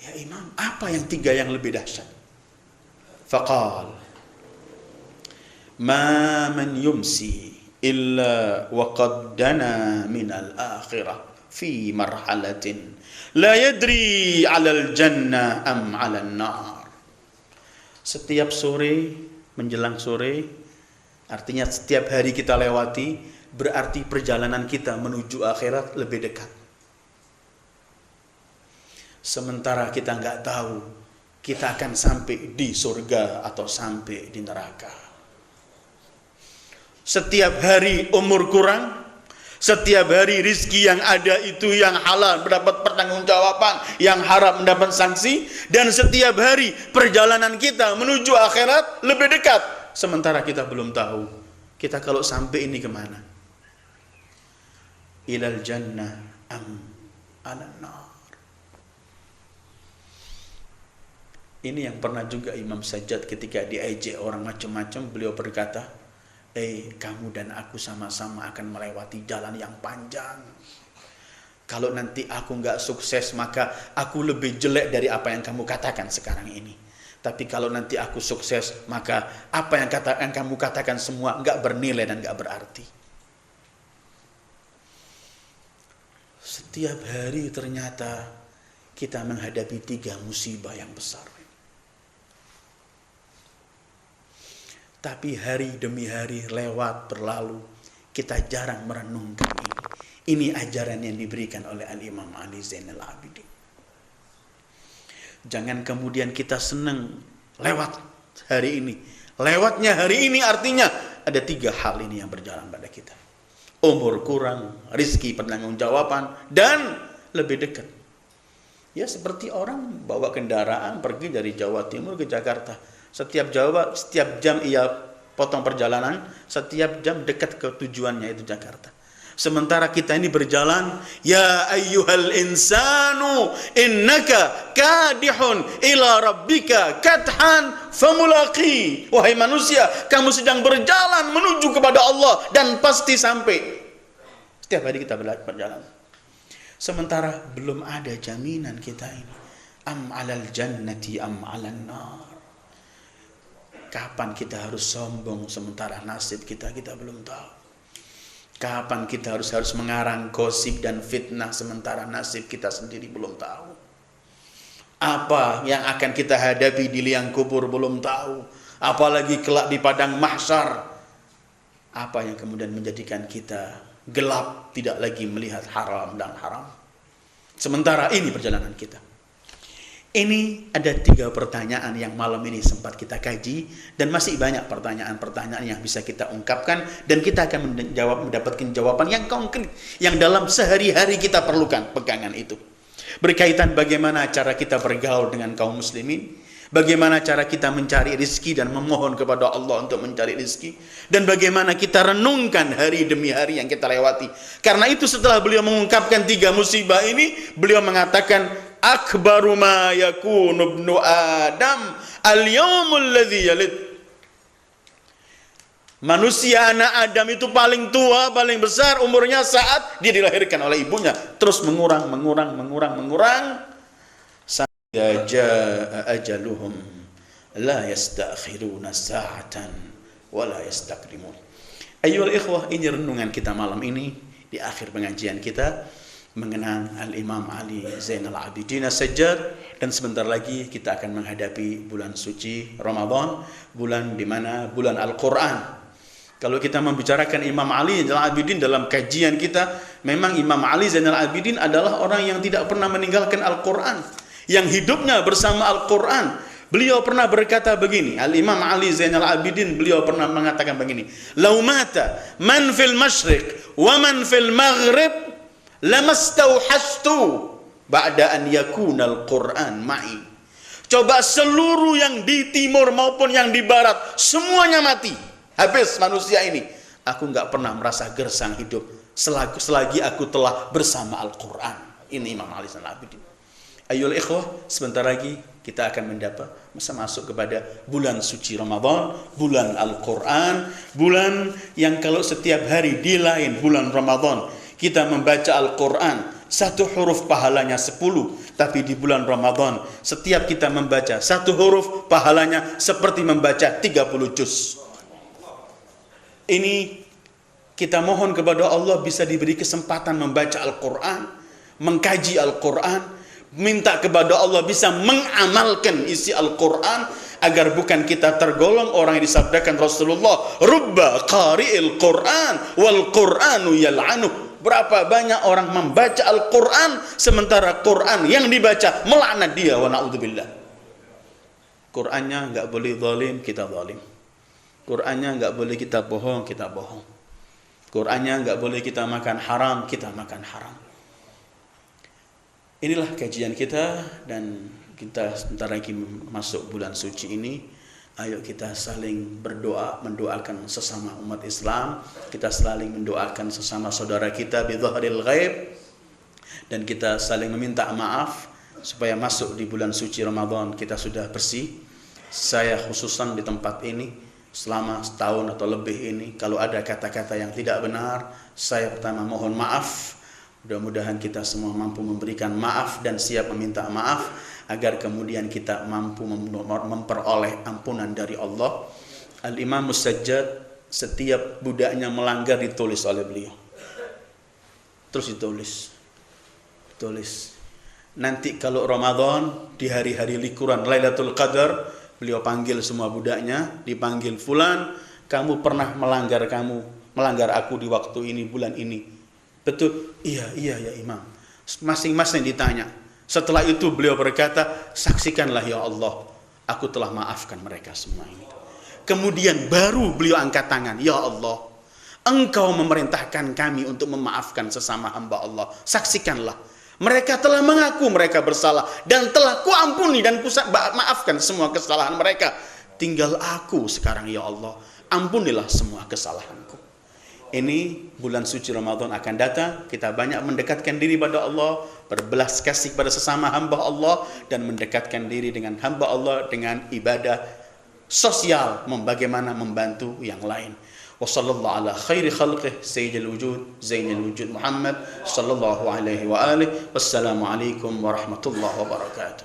Ya Imam, apa yang tiga yang lebih dahsyat? Faqal, ma man yumsi illa wa qad dana min al-akhirah fi marhalatin la yadri 'ala al-jannah am 'ala an-nar. Setiap sore menjelang sore, artinya setiap hari kita lewati, berarti perjalanan kita menuju akhirat lebih dekat. Sementara kita nggak tahu kita akan sampai di surga atau sampai di neraka. setiap hari umur kurang, setiap hari rizki yang ada itu yang halal mendapat pertanggungjawaban, yang haram mendapat sanksi, dan setiap hari perjalanan kita menuju akhirat lebih dekat, sementara kita belum tahu kita kalau sampai ini kemana. Ilal jannah am alan nar. Ini yang pernah juga Imam Sajjad ketika diejek orang macam-macam, beliau berkata, kamu dan aku sama-sama akan melewati jalan yang panjang. Kalau nanti aku nggak sukses, maka aku lebih jelek dari apa yang kamu katakan sekarang ini. Tapi kalau nanti aku sukses, maka apa yang kamu katakan semua nggak bernilai dan nggak berarti. Setiap hari ternyata kita menghadapi 3 musibah yang besar. Tapi hari demi hari lewat berlalu, kita jarang merenungkan ini. Ini ajaran yang diberikan oleh Al-Imam Ali Zainal Abidin. Jangan kemudian kita senang lewat hari ini. Lewatnya hari ini artinya ada 3 hal ini yang berjalan pada kita. Umur kurang, rizki pertanggungjawaban, dan lebih dekat. Ya seperti orang bawa kendaraan pergi dari Jawa Timur ke Jakarta. Setiap jam ia potong perjalanan, setiap jam dekat ke tujuannya itu Jakarta. Sementara kita ini berjalan, ya ayyuhal insanu innaka kadihun ila rabbika kathan famulaqi. Wahai manusia, kamu sedang berjalan menuju kepada Allah dan pasti sampai. Setiap hari kita berjalan. Sementara belum ada jaminan kita ini. Am alal jannati am alan nar. Kapan kita harus sombong sementara nasib kita belum tahu. Kapan kita harus mengarang gosip dan fitnah sementara nasib kita sendiri belum tahu. Apa yang akan kita hadapi di liang kubur belum tahu. Apalagi kelak di padang mahsyar. Apa yang kemudian menjadikan kita gelap, tidak lagi melihat haram dan haram. Sementara ini perjalanan kita. Ini ada 3 pertanyaan yang malam ini sempat kita kaji, dan masih banyak pertanyaan-pertanyaan yang bisa kita ungkapkan, dan kita akan mendapatkan jawaban yang konkret yang dalam sehari-hari kita perlukan pegangan itu. Berkaitan bagaimana cara kita bergaul dengan kaum muslimin, bagaimana cara kita mencari rizki dan memohon kepada Allah untuk mencari rizki, dan bagaimana kita renungkan hari demi hari yang kita lewati. Karena itu setelah beliau mengungkapkan 3 musibah ini, beliau mengatakan, akbaru ma yakunu ibnu Adam al-yawmul ladzi yalid. Manusia anak Adam itu paling tua, paling besar umurnya saat dia dilahirkan oleh ibunya, terus mengurang sampai jaa ajaluhum la yastakhiruna sa'atan wa la yastaqdimun. Ayyuhal ikhwah, ini renungan kita malam ini di akhir pengajian kita mengenang Al-Imam Ali Zainal Abidin As-Sajjad, dan sebentar lagi kita akan menghadapi bulan suci Ramadan, bulan di mana bulan Al-Quran. Kalau kita membicarakan Imam Ali Zainal Abidin dalam kajian kita, memang Imam Ali Zainal Abidin adalah orang yang tidak pernah meninggalkan Al-Quran, yang hidupnya bersama Al-Quran. Beliau pernah berkata begini, Al-Imam Ali Zainal Abidin, beliau pernah mengatakan begini, "Lau mata man fil masyriq wa man fil maghrib lamastauhastu ba'da an yakuna al-Quran ma'i." Coba seluruh yang di timur maupun yang di barat semuanya mati, habis manusia ini, aku nggak pernah merasa gersang hidup selagi aku telah bersama Al-Quran. Ini Imam Ali Zainal Abidin. Ayolah ikhwah, sebentar lagi kita akan masuk kepada bulan suci Ramadan, bulan Al-Quran, bulan yang kalau setiap hari di lain bulan Ramadan kita membaca Al-Quran, 1 huruf pahalanya 10. Tapi di bulan Ramadan, setiap kita membaca 1 huruf, pahalanya seperti membaca 30 juz. Ini kita mohon kepada Allah bisa diberi kesempatan membaca Al-Quran, mengkaji Al-Quran, minta kepada Allah bisa mengamalkan isi Al-Quran, agar bukan kita tergolong orang yang disabdakan Rasulullah, rubba qari'il Quran wal Quranu yal'anuh. Berapa banyak orang membaca Al-Quran sementara Quran yang dibaca melaknat dia, wa na'udzubillah. Qurannya nggak boleh zalim, kita zalim. Qur'annya nggak boleh kita bohong, kita bohong. Qur'annya nggak boleh kita makan haram, kita makan haram. Inilah kajian kita, dan kita sebentar lagi masuk bulan suci ini. Ayo kita saling berdoa, mendoakan sesama umat Islam. Kita saling mendoakan sesama saudara kita bidzahril ghaib, dan kita saling meminta maaf supaya masuk di bulan suci Ramadan kita sudah bersih. Saya khususan di tempat ini selama setahun atau lebih ini, kalau ada kata-kata yang tidak benar, saya pertama mohon maaf. Mudah-mudahan kita semua mampu memberikan maaf dan siap meminta maaf, agar kemudian kita mampu memperoleh ampunan dari Allah. Al-Imam Musajjad, setiap budaknya melanggar ditulis oleh beliau. Terus ditulis. Nanti kalau Ramadan, di hari-hari likuran Lailatul Qadar, beliau panggil semua budaknya, dipanggil, fulan, kamu pernah melanggar aku di waktu ini, bulan ini. Betul? Iya ya Imam. Masing-masing ditanya. Setelah itu beliau berkata, saksikanlah ya Allah, aku telah maafkan mereka semua ini. Kemudian baru beliau angkat tangan, ya Allah, Engkau memerintahkan kami untuk memaafkan sesama hamba Allah. Saksikanlah. Mereka telah mengaku mereka bersalah, dan telah kuampuni dan maafkan semua kesalahan mereka. Tinggal aku sekarang ya Allah, ampunilah semua kesalahanku. Ini bulan suci Ramadan akan datang, kita banyak mendekatkan diri pada Allah, berbelas kasih pada sesama hamba Allah, dan mendekatkan diri dengan hamba Allah dengan ibadah sosial, bagaimana membantu yang lain. Wassallallahu ala khairi khalqih sayyidil wujud zainil wujud Muhammad sallallahu alaihi wa alihi. Wassalamu alaikum warahmatullahi wabarakatuh.